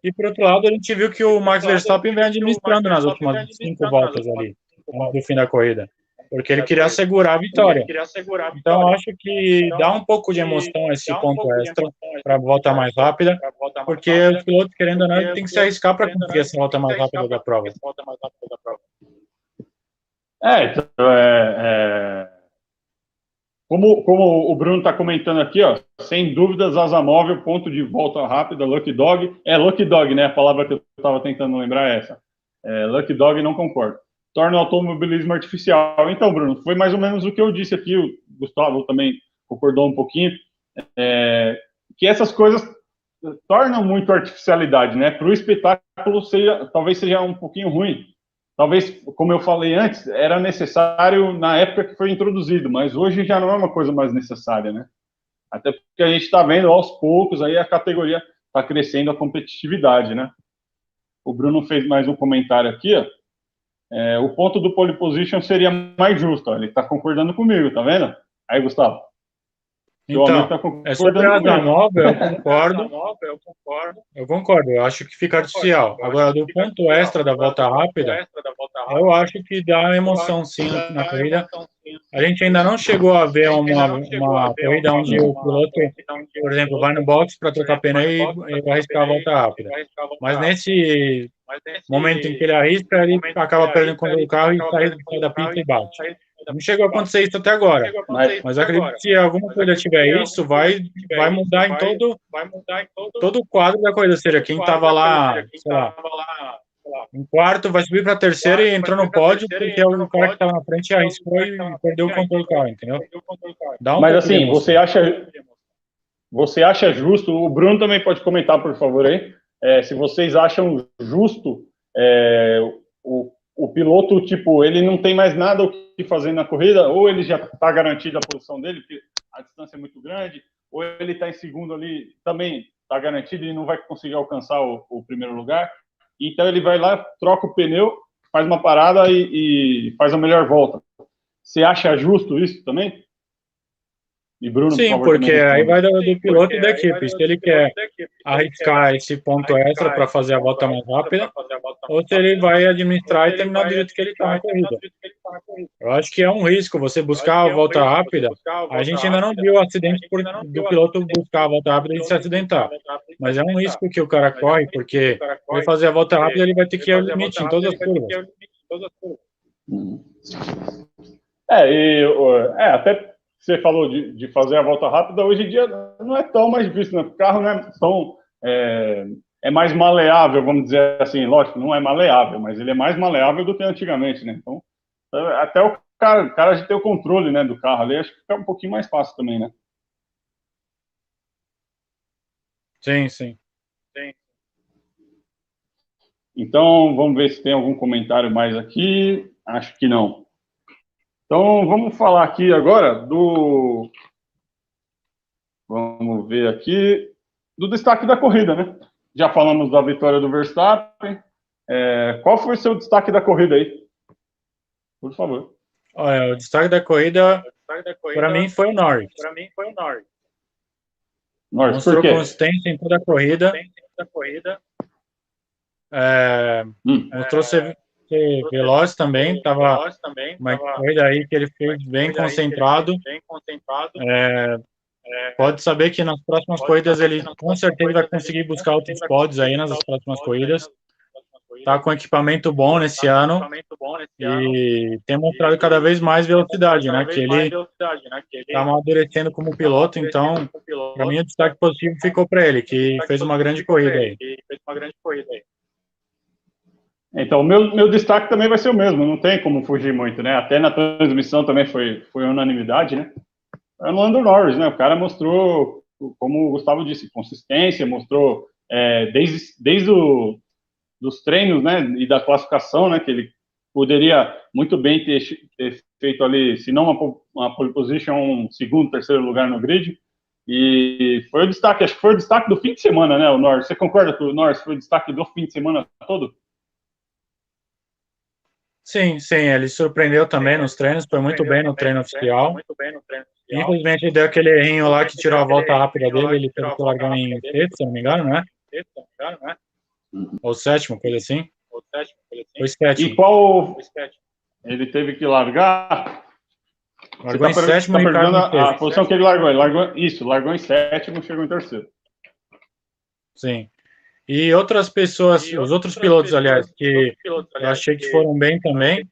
E, por outro lado, a gente viu que o Max Verstappen vem administrando nas últimas 5 voltas ali, antes do fim da corrida, porque ele queria assegurar a vitória. Então, eu acho que dá um pouco de emoção esse ponto extra para a volta mais rápida, porque os pilotos, querendo ou não, tem que se arriscar para conseguir essa volta mais rápida da prova. Como o Bruno está comentando aqui, ó, sem dúvidas, asa móvel, ponto de volta rápida, Lucky Dog. Lucky Dog, né? A palavra que eu estava tentando lembrar é essa. Lucky Dog, não concordo. Torna o automobilismo artificial. Então, Bruno, foi mais ou menos o que eu disse aqui, o Gustavo também concordou um pouquinho, que essas coisas tornam muito artificialidade, né? Para o espetáculo, talvez seja um pouquinho ruim. Talvez, como eu falei antes, era necessário na época que foi introduzido, mas hoje já não é uma coisa mais necessária, né? Até porque a gente está vendo aos poucos aí a categoria está crescendo a competitividade, né? O Bruno fez mais um comentário aqui, ó. O ponto do pole position seria mais justo, ó. Ele está concordando comigo, tá vendo? Aí, Gustavo. Então, sobre a asa móvel, eu concordo, eu acho que fica artificial. Agora, do ponto extra da volta rápida, eu acho que dá emoção, sim, na corrida. A gente ainda não chegou a ver uma corrida onde o piloto, por exemplo, vai no box para trocar pneu e arriscar a volta rápida. Mas nesse momento em que ele arrisca, ele acaba perdendo o controle do carro e sai da pista e bate. Não chegou a acontecer isso até agora, mas acredito que se alguma coisa tiver isso, vai mudar em todo o quadro da coisa. Ou seja, quem estava lá, sei lá, em quarto vai subir para terceiro e entrou no pódio porque o cara que estava na frente arriscou e perdeu o controle do carro, entendeu? Mas assim, você acha justo, o Bruno também pode comentar, por favor, aí, se vocês acham justo o piloto, tipo, ele não tem mais nada o que fazer na corrida, ou ele já está garantido a posição dele, porque a distância é muito grande, ou ele está em segundo ali, também está garantido e não vai conseguir alcançar o primeiro lugar. Então ele vai lá, troca o pneu, faz uma parada e faz a melhor volta. Você acha justo isso também? E Bruno, por Sim, favor, também porque aí responda. vai do piloto e da equipe. Se ele quer arriscar esse ponto extra para fazer a volta mais rápida, ou se ele vai administrar e terminar do jeito que ele está na corrida. Eu acho que é um risco você buscar a volta rápida. A gente ainda não viu o acidente do piloto buscar a volta rápida e se acidentar. Mas é um risco que o cara corre, porque ele fazer a volta rápida, ele vai ter que ir ao limite em todas as curvas. Uhum. Até você falou de fazer a volta rápida, hoje em dia não é tão mais difícil, né? O carro não é tão... É mais maleável, vamos dizer assim, lógico, não é maleável, mas ele é mais maleável do que antigamente, né? Então, até o cara de ter o controle, né, do carro ali, acho que fica um pouquinho mais fácil também, né? Sim, sim. Então, vamos ver se tem algum comentário mais aqui. Acho que não. Então, vamos falar aqui agora do... Vamos ver aqui do destaque da corrida, né? Já falamos da vitória do Verstappen. Qual foi o seu destaque da corrida aí? Por favor. Olha, o destaque da corrida, para mim, foi o Norris. Norris, por Mostrou quê? consistência em toda a corrida. Mostrou ser veloz também. Tava uma corrida aí que ele fez bem concentrado. Pode saber que nas próximas corridas ele com certeza vai conseguir buscar outros pódios aí nas próximas corridas. Tá com equipamento bom nesse ano e tem mostrado cada vez mais velocidade, né? Que ele tá amadurecendo como piloto, então, para mim, o destaque positivo ficou para ele, que fez uma grande corrida aí. Então, o meu destaque também vai ser o mesmo, não tem como fugir muito, né? Até na transmissão também foi unanimidade, né? É o Lando Norris, né? O cara mostrou, como o Gustavo disse, consistência, mostrou desde dos treinos, né, e da classificação, né, que ele poderia muito bem ter feito ali, se não uma pole position, um segundo, terceiro lugar no grid, e foi o destaque, acho que foi o destaque do fim de semana, né, o Norris. Você concorda que o Norris foi o destaque do fim de semana todo? Sim, ele surpreendeu também nos treinos, foi muito bem no treino oficial. Infelizmente, ele deu aquele errinho lá que tirou a volta rápida dele, ele teve que largar em sexto, se não me engano, né? Ou sétimo, coisa assim. Foi sétimo. E qual ele teve que largar? Largou em sétimo e perguntando a posição que ele largou. Ele largou em sétimo e chegou em terceiro. Sim. E outras pessoas, os outros pilotos, aliás, que eu achei que foram bem também.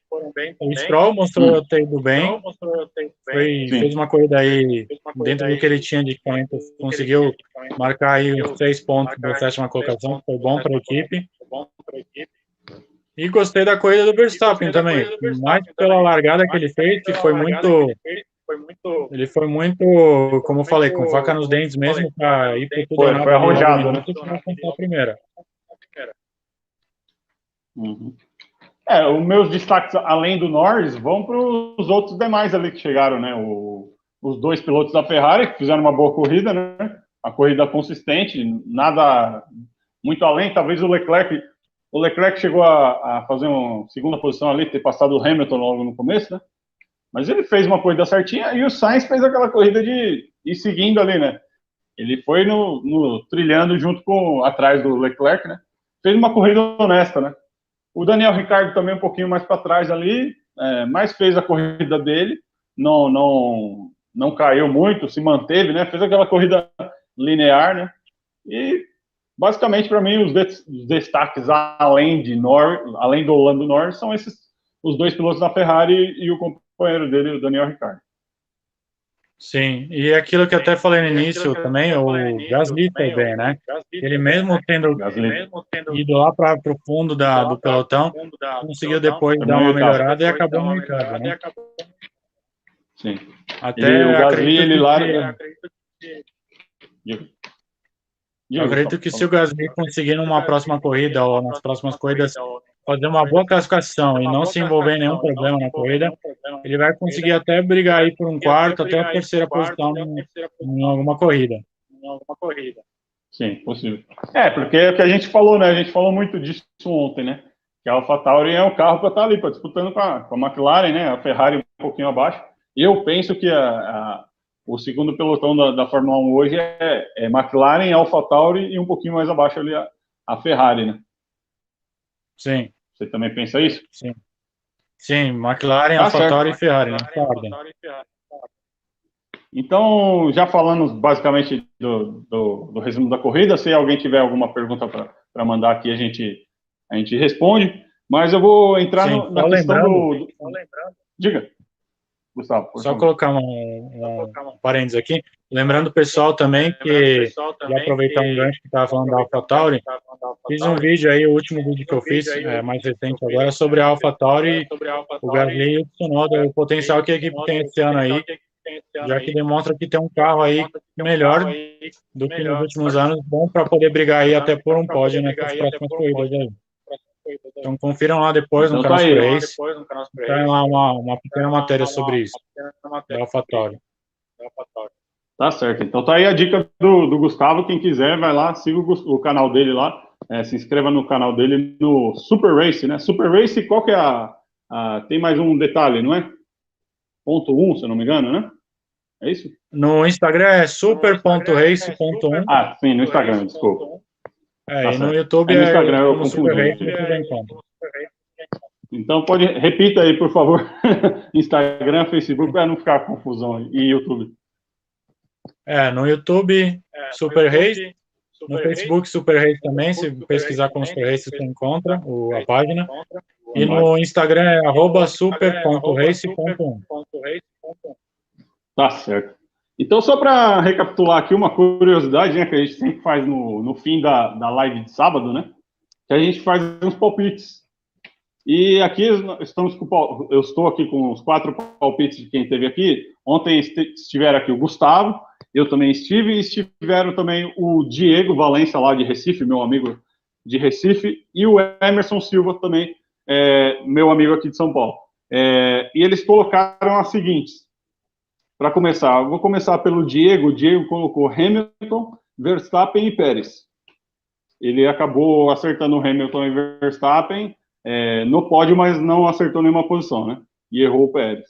O Stroll mostrou ter ido bem. Fez uma corrida aí dentro do que ele tinha de equipamento. Conseguiu marcar aí os 6 pontos da sétima colocação, que foi bom para a equipe. E gostei da corrida do Verstappen também, mais pela largada que ele fez, que foi muito... Ele foi muito, como eu falei, com faca nos dentes mesmo, para ir por tudo ou nada. Foi arrojado, né? Para a primeira. Uhum. Os meus destaques, além do Norris, vão para os outros demais ali que chegaram, né? Os dois pilotos da Ferrari, que fizeram uma boa corrida, né? A corrida consistente, nada muito além. Talvez o Leclerc chegou a fazer uma segunda posição ali, ter passado o Hamilton logo no começo, né? Mas ele fez uma corrida certinha e o Sainz fez aquela corrida de ir seguindo ali, né? Ele foi trilhando junto atrás do Leclerc, né? Fez uma corrida honesta, né? O Daniel Ricciardo também um pouquinho mais para trás ali, mas fez a corrida dele, não caiu muito, se manteve, né? Fez aquela corrida linear, né? E basicamente para mim os destaques além do Lando Norris são os dois pilotos da Ferrari e o companheiro dele, o Daniel Ricciardo. Sim, e aquilo que eu até falei no início também, o Gasly foi bem, né? Ele mesmo tendo ido lá para o fundo do pelotão, conseguiu depois dar uma melhorada e acabou no oitavo, né? Sim. Até o Gasly, ele larga... Eu acredito que se o Gasly conseguir numa próxima corrida ou nas próximas corridas fazer uma boa classificação e não se envolver em nenhum problema na corrida, ele vai conseguir até brigar aí por um quarto, até a terceira posição em alguma corrida. Sim, possível. Porque é o que a gente falou, né? A gente falou muito disso ontem, né? Que a AlphaTauri é um carro para estar ali, disputando com a McLaren, né? A Ferrari um pouquinho abaixo. Eu penso que o segundo pelotão da Fórmula 1 hoje é McLaren, AlphaTauri e um pouquinho mais abaixo ali a Ferrari, né? Sim. Você também pensa isso? Sim. Sim, McLaren, Tá AlphaTauri e certo. Ferrari, né? Ordem. Então, já falando basicamente do resumo da corrida, se alguém tiver alguma pergunta para mandar aqui, a gente responde. Mas eu vou entrar Sim, na questão do... Diga, Gustavo, por só favor. colocar um parênteses aqui. Lembrando o pessoal também que, já aproveitar um gancho que estava falando da AlphaTauri, fiz um vídeo aí, o último vídeo que eu fiz, mais recente agora, sobre a AlphaTauri, o Gasly e o Tsunoda, o potencial que a equipe tem esse ano aí, já que demonstra que tem um carro aí melhor do que nos últimos anos, bom para poder brigar aí até por um pódio nessas próximas corridas aí. Então confiram lá depois no Então canal tá aí. Super Race, tem lá uma pequena matéria sobre isso, da AlphaTauri. Tá certo. Então tá aí a dica do Gustavo. Quem quiser, vai lá, siga o canal dele lá. Se inscreva no canal dele no Super Race, né? Super Race, qual que é tem mais um detalhe, não é? Ponto 1, se eu não me engano, né? É isso? No Instagram é super.race.1. Ah, sim, no Instagram, desculpa. Tá E no certo. YouTube No Instagram eu como Super confundi. Race, você encontra. Então repita aí, por favor, Instagram, Facebook, para não ficar confusão aí, e YouTube. No YouTube, Super Race, no Facebook, Super Race também, se pesquisar como Super Race, você encontra a página, e no Instagram é @super.race.1. Tá certo. Então, só para recapitular aqui, uma curiosidade, né, que a gente sempre faz no fim da live de sábado, né, que a gente faz uns palpites. E aqui eu estou aqui com os 4 palpites de quem esteve aqui. Ontem estiveram aqui o Gustavo, eu também estive, e estiveram também o Diego Valença, lá de Recife, meu amigo de Recife, e o Emerson Silva também, meu amigo aqui de São Paulo. E eles colocaram as seguintes. Para começar, eu vou começar pelo Diego. O Diego colocou Hamilton, Verstappen e Pérez. Ele acabou acertando Hamilton e Verstappen no pódio, mas não acertou nenhuma posição, né? E errou o Pérez.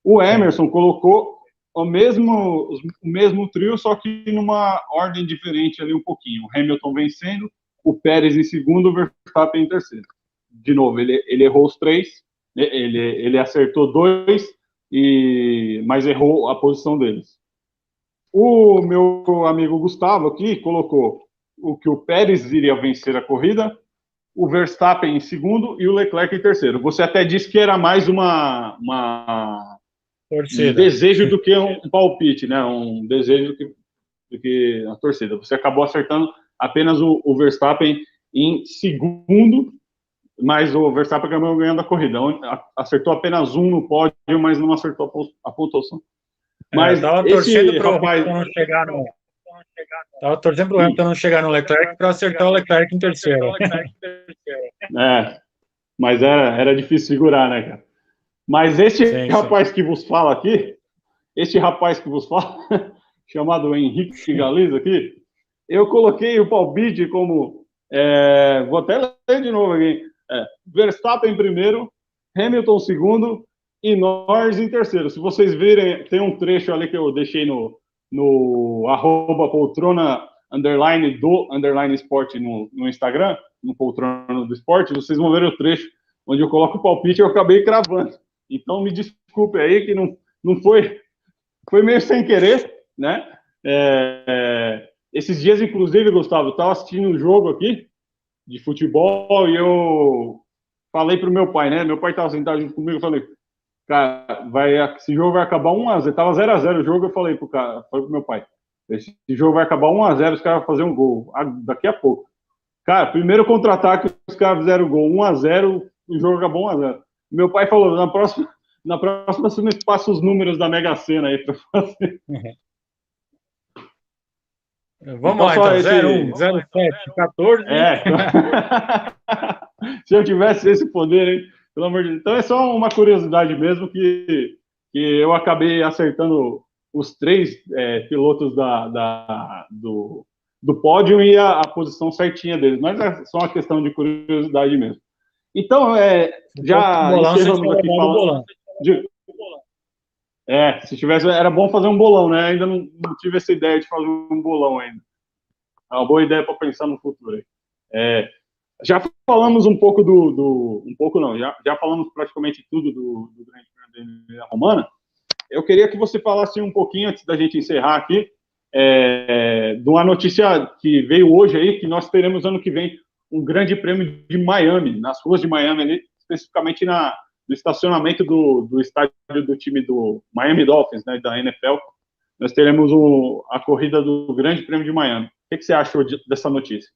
O Emerson colocou o mesmo trio, só que numa ordem diferente ali um pouquinho. O Hamilton vencendo, o Pérez em segundo, o Verstappen em terceiro. De novo, ele errou os 3, ele acertou 2, mas errou a posição deles. O meu amigo Gustavo aqui colocou que o Pérez iria vencer a corrida, o Verstappen em segundo e o Leclerc em terceiro. Você até disse que era mais um desejo do que um palpite, né? Um desejo do que a torcida. Você acabou acertando apenas o Verstappen em segundo, mas o Verstappen acabou ganhando a corrida. Acertou apenas um no pódio, mas não acertou a pontuação. Mas tava torcendo para o Hamilton não chegar no... Tava torcendo para o Hamilton não chegar no Leclerc para acertar o Leclerc em terceiro. Mas era difícil segurar, né, cara? Mas rapaz que vos fala aqui, chamado Henrique Galiza aqui, eu coloquei o palpite como, vou até ler de novo aqui, Verstappen em primeiro, Hamilton em segundo e Norris em terceiro. Se vocês virem, tem um trecho ali que eu deixei no @poltrona _ esporte no Instagram, no poltrona do esporte, vocês vão ver o trecho onde eu coloco o palpite e eu acabei cravando. Então, me desculpe aí que não foi meio sem querer, né? Esses dias, inclusive, Gustavo, eu estava assistindo um jogo aqui de futebol e eu falei pro meu pai, né? Meu pai estava sentado junto comigo, eu falei, cara, esse jogo vai acabar 1-0, estava 0-0 o jogo, eu falei pro meu pai, esse jogo vai acabar 1-0, os caras vão fazer um gol daqui a pouco. Cara, primeiro contra-ataque, os caras fizeram gol, 1-0, o jogo acabou 1-0. Meu pai falou, na próxima você me passa os números da Mega Sena aí para fazer. Vamos lá, então, 01, 07, 14. Se eu tivesse esse poder, hein? Pelo amor de Deus. Então é só uma curiosidade mesmo que eu acabei acertando os 3 pilotos do pódio e a posição certinha deles. Mas é só uma questão de curiosidade mesmo. Então, já encerramos aqui falando... Se tivesse, era bom fazer um bolão, né? Ainda não tive essa ideia de fazer um bolão ainda. É uma boa ideia para pensar no futuro aí. Já falamos um pouco um pouco não, já falamos praticamente tudo do Grande Prêmio da Romana. Eu queria que você falasse um pouquinho, antes da gente encerrar aqui, de uma notícia que veio hoje aí, que nós teremos ano que vem um Grande Prêmio de Miami, nas ruas de Miami, ali, especificamente no estacionamento do estádio do time do Miami Dolphins, né, da NFL. Nós teremos a corrida do Grande Prêmio de Miami. O que você achou dessa notícia?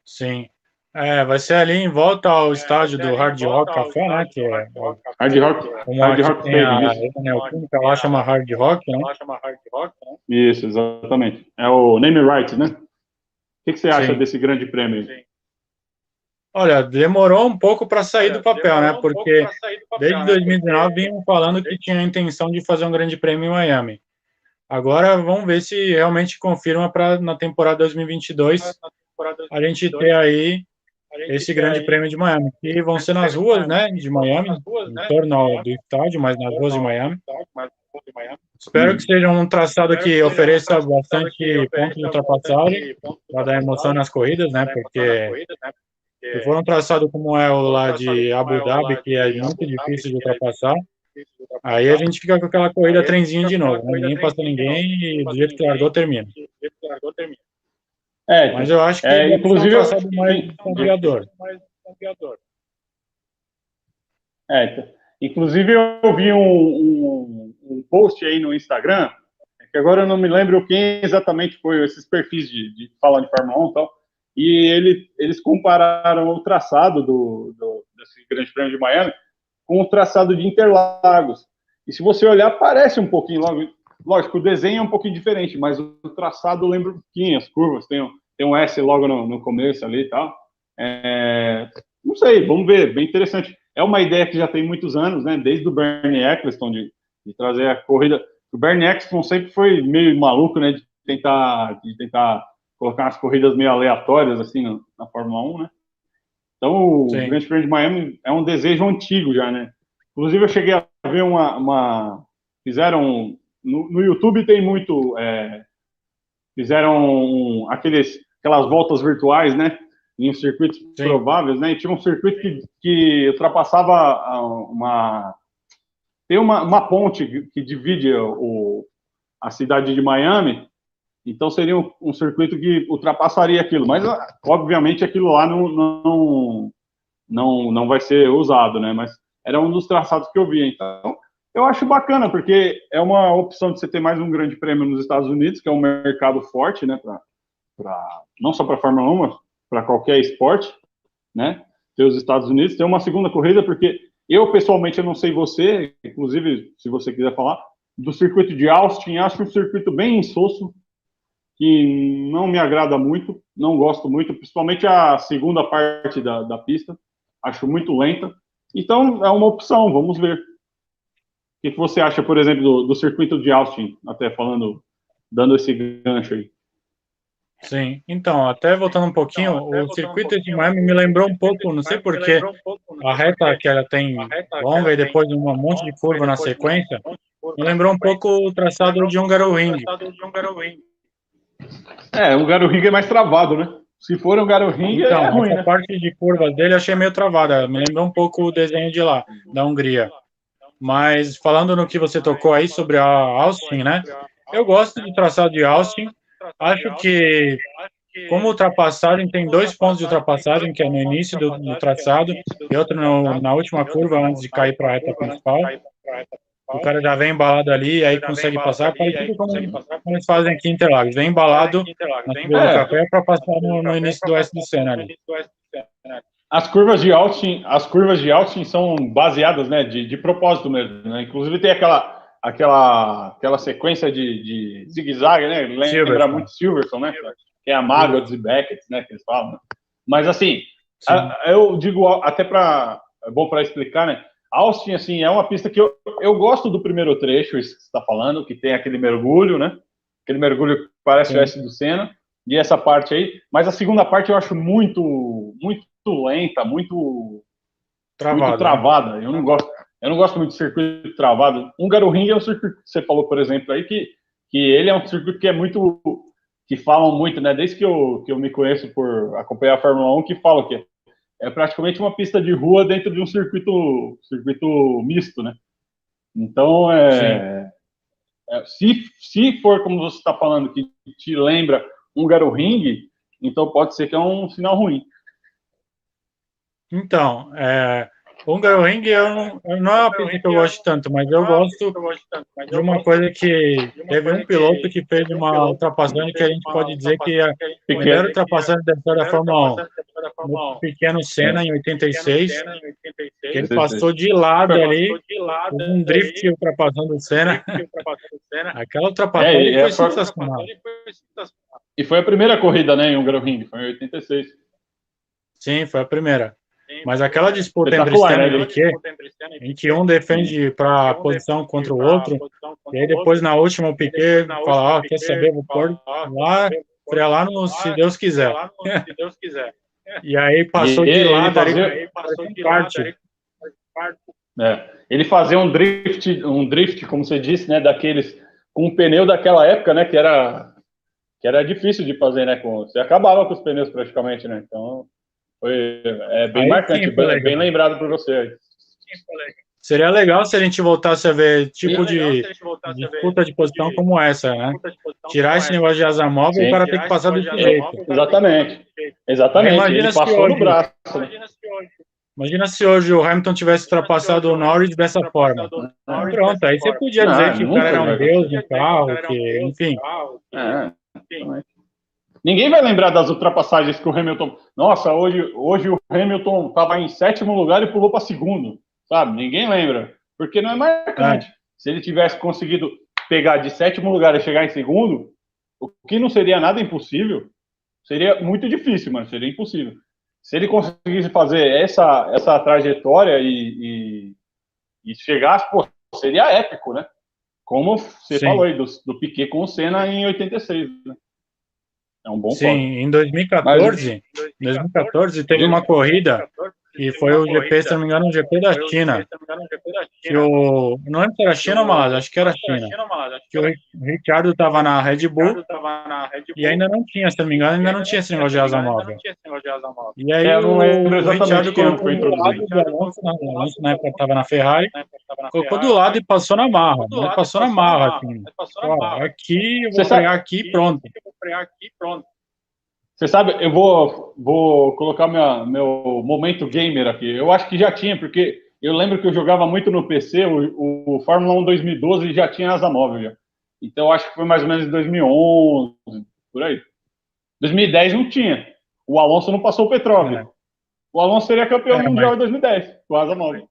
Sim. Vai ser ali em volta ao estádio do Hard Rock Café, né? Que é Hard Rock tem a Stadium, isso. Neoquímica lá, chama Hard Rock, né? Isso, exatamente. É o name right, né? O que você acha Sim. desse grande prêmio aí? Olha, demorou um pouco para sair do papel, né? Porque desde 2019 vinham falando que tinha a intenção de fazer um grande prêmio em Miami. Agora vamos ver se realmente confirma para na temporada 2022 a gente ter aí esse grande prêmio de Miami, que vão ser nas ruas, né, de Miami, em torno do estádio, mas nas ruas de Miami. Espero que seja um traçado que ofereça bastante pontos de ultrapassagem para dar emoção nas corridas, né, porque se for um traçado como é o lá de Abu Dhabi, que é muito difícil de ultrapassar, aí a gente fica com aquela corrida trenzinho de novo, né? Ninguém passa ninguém e do jeito que largou, termina. Mas eu acho que deve ser um traçado mais desafiador. Inclusive eu vi um post aí no Instagram, que agora eu não me lembro quem exatamente foi esses perfis de falar de Fórmula 1 e tal, e eles compararam o traçado desse Grande Prêmio de Miami com o traçado de Interlagos. E se você olhar, parece um pouquinho, lógico, o desenho é um pouquinho diferente, mas o traçado lembra um pouquinho, as curvas, tem um S logo no começo ali e tal. Não sei, vamos ver, bem interessante. É uma ideia que já tem muitos anos, né? Desde o Bernie Eccleston, de trazer a corrida. O Bernie Eccleston sempre foi meio maluco, né? De tentar colocar umas corridas meio aleatórias, assim, na Fórmula 1, né? Então, o Grande Prêmio de Miami é um desejo antigo já, né? Inclusive, eu cheguei a ver fizeram... No YouTube tem muito... fizeram aquelas voltas virtuais, né? Em circuitos prováveis, né? E tinha um circuito que ultrapassava tem uma ponte que divide a cidade de Miami, então seria um circuito que ultrapassaria aquilo, mas obviamente aquilo lá não vai ser usado, né? Mas era um dos traçados que eu vi, então eu acho bacana, porque é uma opção de você ter mais um grande prêmio nos Estados Unidos, que é um mercado forte, né? Não só para a Fórmula 1, mas para qualquer esporte, né? Ter os Estados Unidos, ter uma segunda corrida, porque eu, pessoalmente, eu não sei você, inclusive, se você quiser falar, do circuito de Austin, acho um circuito bem insosso, que não me agrada muito, não gosto muito, principalmente a segunda parte da pista, acho muito lenta. Então, é uma opção, vamos ver. O que você acha, por exemplo, do circuito de Austin, até falando, dando esse gancho aí? Sim, então, até voltando um pouquinho, o circuito de Miami me lembrou um pouco, não sei porquê, a reta que ela tem longa e depois um monte de curva na sequência, me lembrou um pouco o traçado de Hungaroring. O Hungaroring é mais travado, né? Se for um Hungaroring, então, é ruim, essa né? parte de curvas dele eu achei meio travada, me lembrou um pouco o desenho de lá, da Hungria. Mas falando no que você tocou aí sobre a Austin, né? Eu gosto do traçado de Austin, acho que como ultrapassagem, tem 2 pontos de ultrapassagem, que é no início do traçado e outro na última curva, antes de cair para a reta principal. O cara já vem embalado ali, aí consegue passar, parecido como eles fazem aqui em Interlagos. Vem embalado na subida do café para passar no início do S do Senna ali. As curvas de Austin são baseadas, né, de propósito mesmo, né? Inclusive tem aquela sequência de zigue-zague, né? Lembra muito Silverstone, né? Que é a Maggots e Beckett, né, que eles falam. Né? Mas assim, eu digo até é bom para explicar, né? Austin, assim, é uma pista que eu gosto do primeiro trecho, isso que você está falando, que tem aquele mergulho, né? Aquele mergulho que parece o S do Senna, e essa parte aí. Mas a segunda parte eu acho muito lenta, muito travada. Eu não gosto. Eu não gosto muito de circuito travado. Hungaroring é um circuito que você falou, por exemplo, aí, que ele é um circuito que é muito... que falam muito, né? Desde que eu me conheço por acompanhar a Fórmula 1, que falam que é praticamente uma pista de rua dentro de um circuito misto, né? Então, se for como você está falando, que te lembra Hungaroring, então pode ser que é um sinal ruim. Então, Hungaroring não é uma pista que eu gosto tanto, mas eu gosto de uma coisa que teve um piloto que fez uma ultrapassagem que a gente pode dizer que é a melhor ultrapassagem da história da Fórmula 1. No pequeno Senna, em 86, que ele passou de lado ali, um drift ultrapassando o Senna. Aquela ultrapassagem foi sensacional. E foi a primeira corrida, né, em Hungaroring, foi em 86. Sim, foi a primeira. Mas aquela disputa entre Senna e Piquet, em que um defende para a posição contra o outro, e aí depois na última o Piquet fala, quer saber, vou pôr lá, frear lá no se Deus quiser. E aí passou de lado ali, passou de parte. Ele fazia um drift, como você disse, né, daqueles com um pneu daquela época, né, que era difícil de fazer, né, você acabava com os pneus praticamente, né, então bem aí marcante, bem lembrado por você. Seria legal se a gente voltasse a ver tipo de disputa de posição como essa, né? Tirar esse negócio de asa móvel e o cara tem que passar desse jeito. Exatamente. Ele passou no braço. Imagina se hoje o Hamilton tivesse ultrapassado o Norris dessa forma. Pronto, aí você podia dizer que o cara era um deus no carro, que, enfim. Ninguém vai lembrar das ultrapassagens que o Hamilton... Nossa, hoje o Hamilton estava em 7º lugar e pulou para 2º, sabe? Ninguém lembra, porque não é marcante. Se ele tivesse conseguido pegar de 7º lugar e chegar em 2º, o que não seria nada impossível, seria muito difícil, mano, seria impossível. Se ele conseguisse fazer essa trajetória e chegasse, pô, seria épico, né? Como você falou aí, do Piquet com o Senna em 86, né? É um bom Sim, em 2014 teve uma corrida que foi o GP, se não me engano, o GP da China. Que não lembro se era China ou Malásia, acho que era China. Que o Ricciardo estava na Red Bull e ainda não tinha, se não me engano, ainda não tinha esse negócio de asa móvel. E aí o Ricciardo colocou do lado do Alonso, na época estava na Ferrari, colocou do lado e passou na marra. Passou na marra, assim. Aqui, eu vou frear aqui e pronto. Você sabe, eu vou colocar meu momento gamer aqui. Eu acho que já tinha, porque eu lembro que eu jogava muito no PC, o Fórmula 1 2012 já tinha asa móvel já. Então, eu acho que foi mais ou menos em 2011, por aí. 2010 não tinha. O Alonso não passou o Petrov. O Alonso seria campeão mundial em 2010, com asa móvel.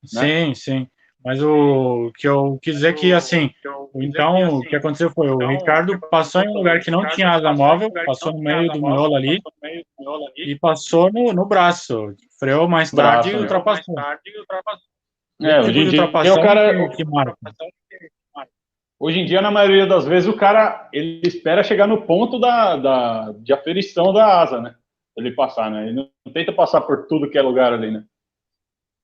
Sim, né? Sim. Mas o que eu quis dizer que, assim, então, o que aconteceu foi, o Ricciardo passou em um lugar que não tinha asa móvel, passou no meio do miolo ali, e passou no braço, freou mais tarde e ultrapassou. Hoje em dia, o cara... que marca. Hoje em dia, na maioria das vezes, o cara, ele espera chegar no ponto de aferição da asa, né? Ele passar, né? Ele não tenta passar por tudo que é lugar ali, né?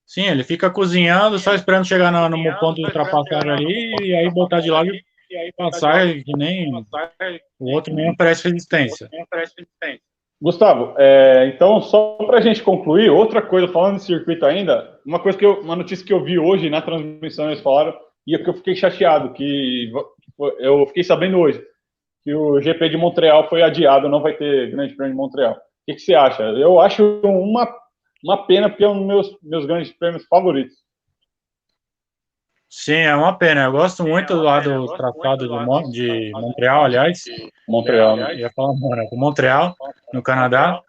Sim, ele fica cozinhando, só esperando chegar no ponto de ultrapassagem ali, e aí botar de lado e aí passar, que nem o outro nem oferece resistência. Gustavo, então, só para a gente concluir, outra coisa, falando de circuito ainda, uma notícia que eu vi hoje na transmissão, eles falaram, e que eu fiquei chateado, que eu fiquei sabendo hoje, que o GP de Montreal foi adiado, não vai ter Grande Prêmio de Montreal. O que você acha? Eu acho uma pena, porque é um dos meus grandes prêmios favoritos. Sim, é uma pena. Eu gosto muito lá do traçado de Montreal, aliás. Montreal. Eu ia falar Montreal, no Canadá.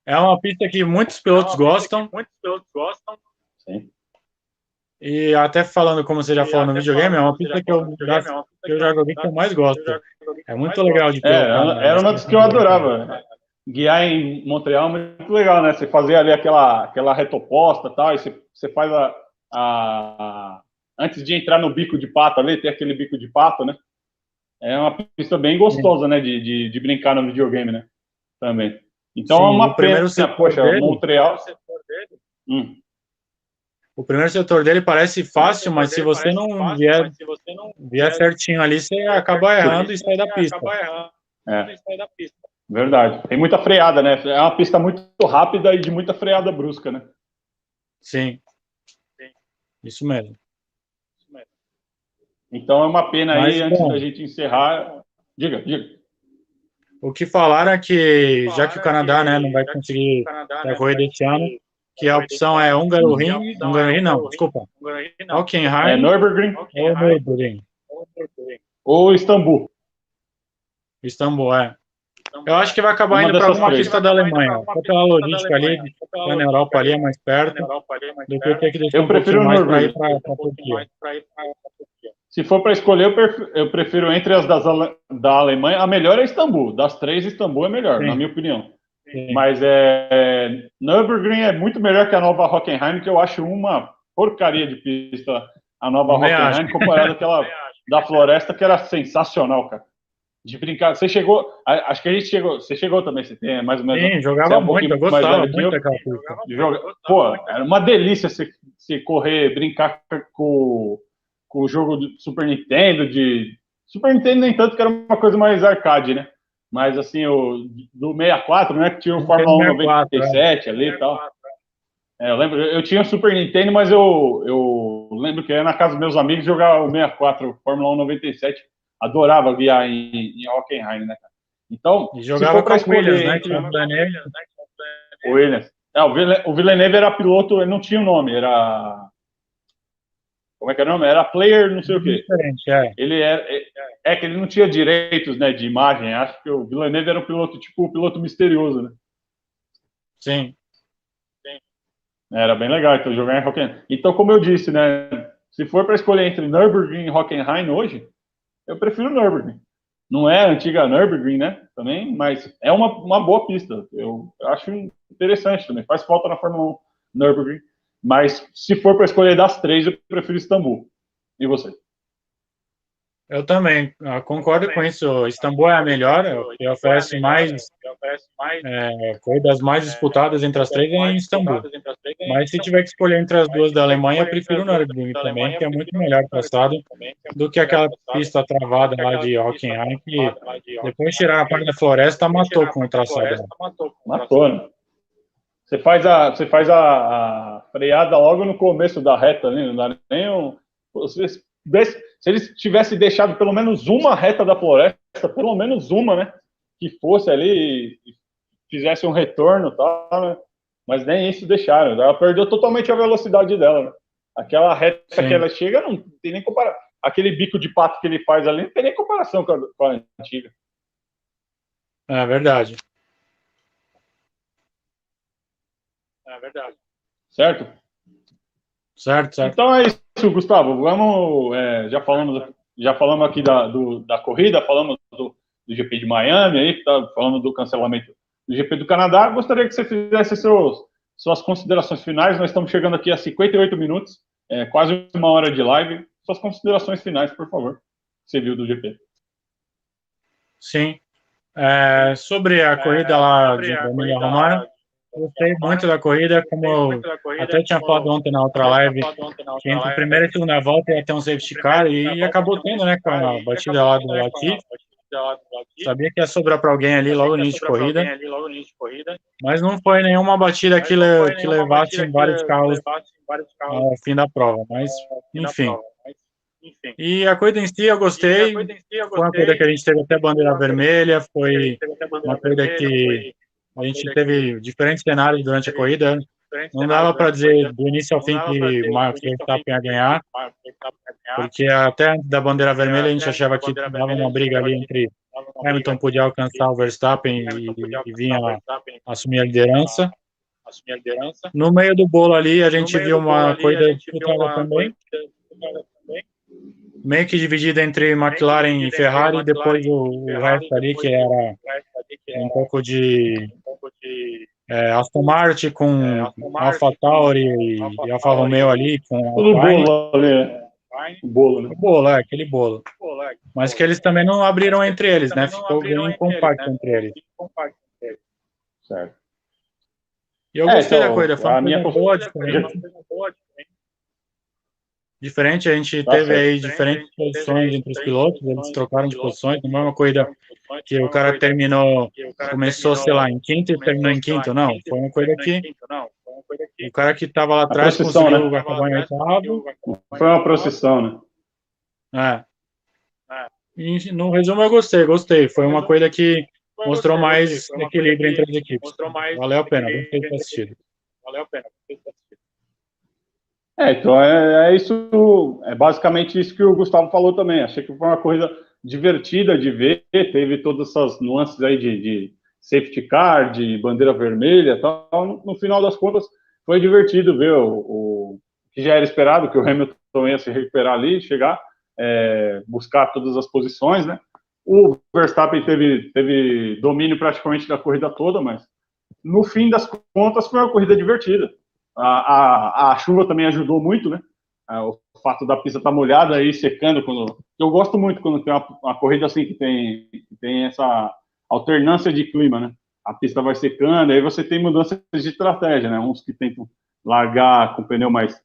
É uma pista que muitos pilotos gostam. Sim. E até falando, como você já falou no videogame, é uma pista que eu já joguei que eu mais gosto. É muito legal de pilotar. Era uma das que eu adorava. Guiar em Montreal é muito legal, né? Você fazer ali aquela reta oposta e tal, e você faz antes de entrar no bico de pato ali, tem aquele bico de pato, né? É uma pista bem gostosa, né? De brincar no videogame, né? Também. Então, é uma pena, poxa, Montreal... o primeiro setor dele parece fácil, mas se você não vier certinho ali, você acaba errando e sai da pista. É, verdade. Tem muita freada, né? É uma pista muito rápida e de muita freada brusca, né? Sim, isso mesmo. Então é uma pena Mas, aí, antes bom, da gente encerrar. Diga. o que falaram é que, já que o Canadá, né, não vai conseguir ter a corrida esse ano, que a opção é Hungaroring não, desculpa, É Hockenheim Nürburgring ou Nürburgring, ou Istambul. Istambul, é. Eu acho que vai acabar Uma indo para dessas alguma três. pista da Alemanha, só pela logística ali, estar na Europa ali é mais perto, do que ter que descer Eu um pouquinho prefiro o mais para ir Nürburgring. para a Turquia. Se for para escolher, eu prefiro entre as da Alemanha. A melhor é Istambul. Das três, Istambul é melhor, na Sim, minha opinião. sim. Mas Nürburgring é muito melhor que a nova Hockenheim, que eu acho uma porcaria de pista, a nova Também Hockenheim, acho. comparada àquela da Floresta, que era sensacional, cara. De brincar. Você chegou, acho que a gente chegou, você chegou também, você tem mais ou menos. Sim, Você é jogava um muito, eu pouquinho mais gostava velho que muito eu. daquela pista. Pô, era uma delícia você correr, brincar com o jogo do Super Nintendo, Super Nintendo nem tanto, que era uma coisa mais arcade, né? Mas assim, do 64, né? Que tinha o Fórmula 1 97 ali e tal. Eu lembro, eu tinha o Super Nintendo, mas eu lembro que era na casa dos meus amigos jogar o 64, o Fórmula 1 97. Adorava guiar em Hockenheim, né, cara? Então, E se jogava for com para a Williams, escolher né? entre Tinha o Villeneuve. o Williams. O Villeneuve era piloto, ele não tinha o nome, era. Como é que era o nome? Era player, não sei o quê. Diferente, é. Ele era. Que ele não tinha direitos, né, de imagem. Acho que o Villeneuve era um piloto, tipo, um piloto misterioso, né? Sim. Era bem legal, então, jogar em Hockenheim. Então, como eu disse, né, se for para escolher entre Nürburgring e Hockenheim hoje, eu prefiro Nürburgring. Não é a antiga Nürburgring, né, também, mas é uma boa pista. Eu acho interessante também. Faz falta na Fórmula 1, Nürburgring. Mas se for para escolher das três, eu prefiro Istambul. E você? Eu também concordo com isso. Istambul é a melhor, que oferece mais corridas mais disputadas entre as três é em Istambul. Mas se tiver que escolher entre as duas da Alemanha, eu prefiro o Nürburgring também, que é muito melhor traçado do que aquela pista travada lá de Hockenheim, que depois de tirar a parte da floresta, matou com o traçado. Matou, né? Você faz a freada logo no começo da reta, né? Não dá nem se eles tivessem deixado pelo menos uma reta da floresta, pelo menos uma, né? Que fosse ali e fizesse um retorno, tá, né? Mas nem isso deixaram. Ela perdeu totalmente a velocidade dela, né? Aquela reta Sim. que ela chega, não tem nem comparação. Aquele bico de pato que ele faz ali, não tem nem comparação com a antiga. É verdade. Certo? Certo. Então é isso, Gustavo. Vamos. Já falamos aqui da corrida, falamos do GP de Miami, aí, falamos do cancelamento do GP do Canadá. Gostaria que você fizesse suas considerações finais. Nós estamos chegando aqui a 58 minutos, quase uma hora de live. Suas considerações finais, por favor. Você viu do GP? Sim. Sobre a corrida lá de Emília-Romanha, gostei muito da corrida, como eu até tinha falado ontem na outra live, que entre a primeira e a segunda volta ia ter um safety car e acabou tendo, né, com a batida lá do Latifi. Sabia que ia sobrar para alguém ali logo no início de corrida, mas não foi nenhuma batida que levasse vários carros ao fim da prova, mas enfim. E a corrida em si eu gostei, foi uma corrida que a gente teve até bandeira vermelha, foi uma corrida que a gente teve diferentes cenários durante a corrida, não dava para dizer do início ao fim que Max Verstappen ia ganhar, porque até antes da bandeira vermelha a gente achava que dava uma briga ali entre Hamilton podia alcançar o Verstappen e vinha assumir a liderança. No meio do bolo ali a gente viu uma corrida disputada também, meio que dividida entre McLaren e Ferrari, e depois o resto ali, que era um pouco de Aston Martin com AlphaTauri e Alfa Romeo ali, com Tudo Alpine. bolo ali, né? O bolo, né? O bolo, aquele bolo. Mas que eles também não abriram entre eles, né? Ficou bem compacto entre eles. Certo. E eu gostei da então, corrida, foi uma a minha coisa boa, diferente. diferente, a gente Tá teve certo. aí diferentes posições entre os pilotos, eles trocaram de posições, não é uma corrida que o cara começou, sei lá, em quinto e terminou em quinto, não. Foi uma corrida que o cara que estava lá A atrás procissão, né? conseguiu acabar em oitavo. Foi uma procissão, né? É. E, no resumo, eu gostei. Foi uma corrida que mostrou mais equilíbrio entre as equipes. Valeu a pena, gostei de ter assistido. Então é isso, é basicamente isso que o Gustavo falou também. Achei que foi uma corrida divertida de ver, teve todas essas nuances aí de safety car, de bandeira vermelha e tal. No final das contas, foi divertido ver o que já era esperado, que o Hamilton ia se recuperar ali, chegar, buscar todas as posições, né? O Verstappen teve domínio praticamente da corrida toda, mas no fim das contas foi uma corrida divertida. A chuva também ajudou muito, né? O fato da pista estar molhada aí, secando. Eu gosto muito quando tem uma corrida assim que tem essa alternância de clima, né? A pista vai secando, aí você tem mudanças de estratégia, né? Uns que tentam largar com o pneu mais.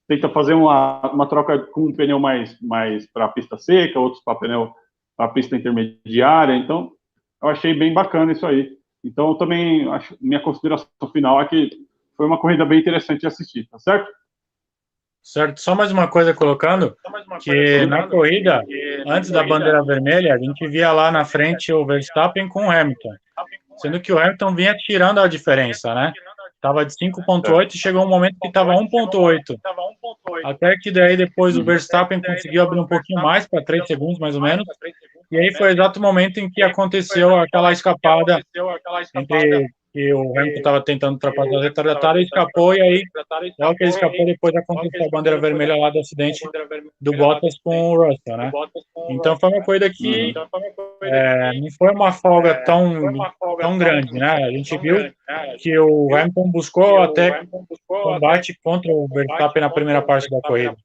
Tenta fazer uma troca com um pneu mais para a pista seca, outros para a pista intermediária. Então, eu achei bem bacana isso aí. Então, eu também acho, minha consideração final é que foi uma corrida bem interessante de assistir, tá certo? Certo, só mais uma coisa colocando, que na corrida, antes da bandeira vermelha, a gente via lá na frente o Verstappen com o Hamilton, sendo que o Hamilton vinha tirando a diferença, né? Tava de 5,8 e chegou um momento que estava 1,8. Até que daí depois o Verstappen conseguiu abrir um pouquinho mais, para 3 segundos mais ou menos, e aí foi o exato momento em que aconteceu aquela escapada entre que o Hamilton estava tentando ultrapassar o retardatário e escapou, e aí, logo que ele escapou, depois aconteceu a bandeira vermelha lá do acidente do Bottas com o Russell, né? Então foi uma corrida que não foi uma folga tão grande, né? A gente viu que o Hamilton buscou até combate contra o Verstappen na primeira parte da corrida.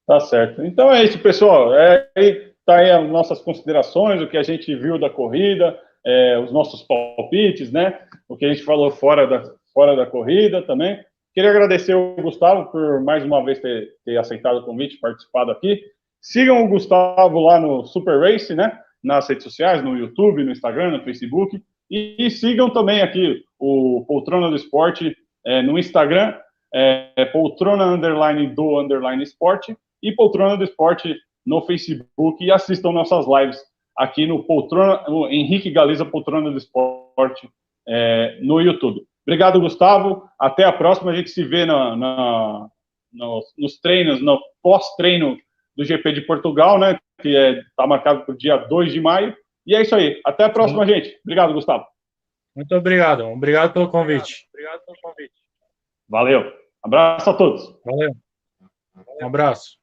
Tá certo. Então é isso, pessoal. Tá aí as nossas considerações, o que a gente viu da corrida, os nossos palpites, né? O que a gente falou fora da corrida também. Queria agradecer o Gustavo por mais uma vez ter aceitado o convite, participado aqui. Sigam o Gustavo lá no Super Race, né? Nas redes sociais, no YouTube, no Instagram, no Facebook. E sigam também aqui o Poltrona do Esporte no Instagram, poltrona _ esporte, e Poltrona do Esporte no Facebook, e assistam nossas lives aqui no Henrique Galiza Poltrona do Esporte no YouTube. Obrigado, Gustavo. Até a próxima. A gente se vê nos treinos, no pós-treino do GP de Portugal, né? Que está marcado para o dia 2 de maio. E é isso aí. Até a próxima, gente. Obrigado, Gustavo. Muito obrigado. Obrigado pelo convite. Valeu. Abraço a todos. Valeu. Um abraço.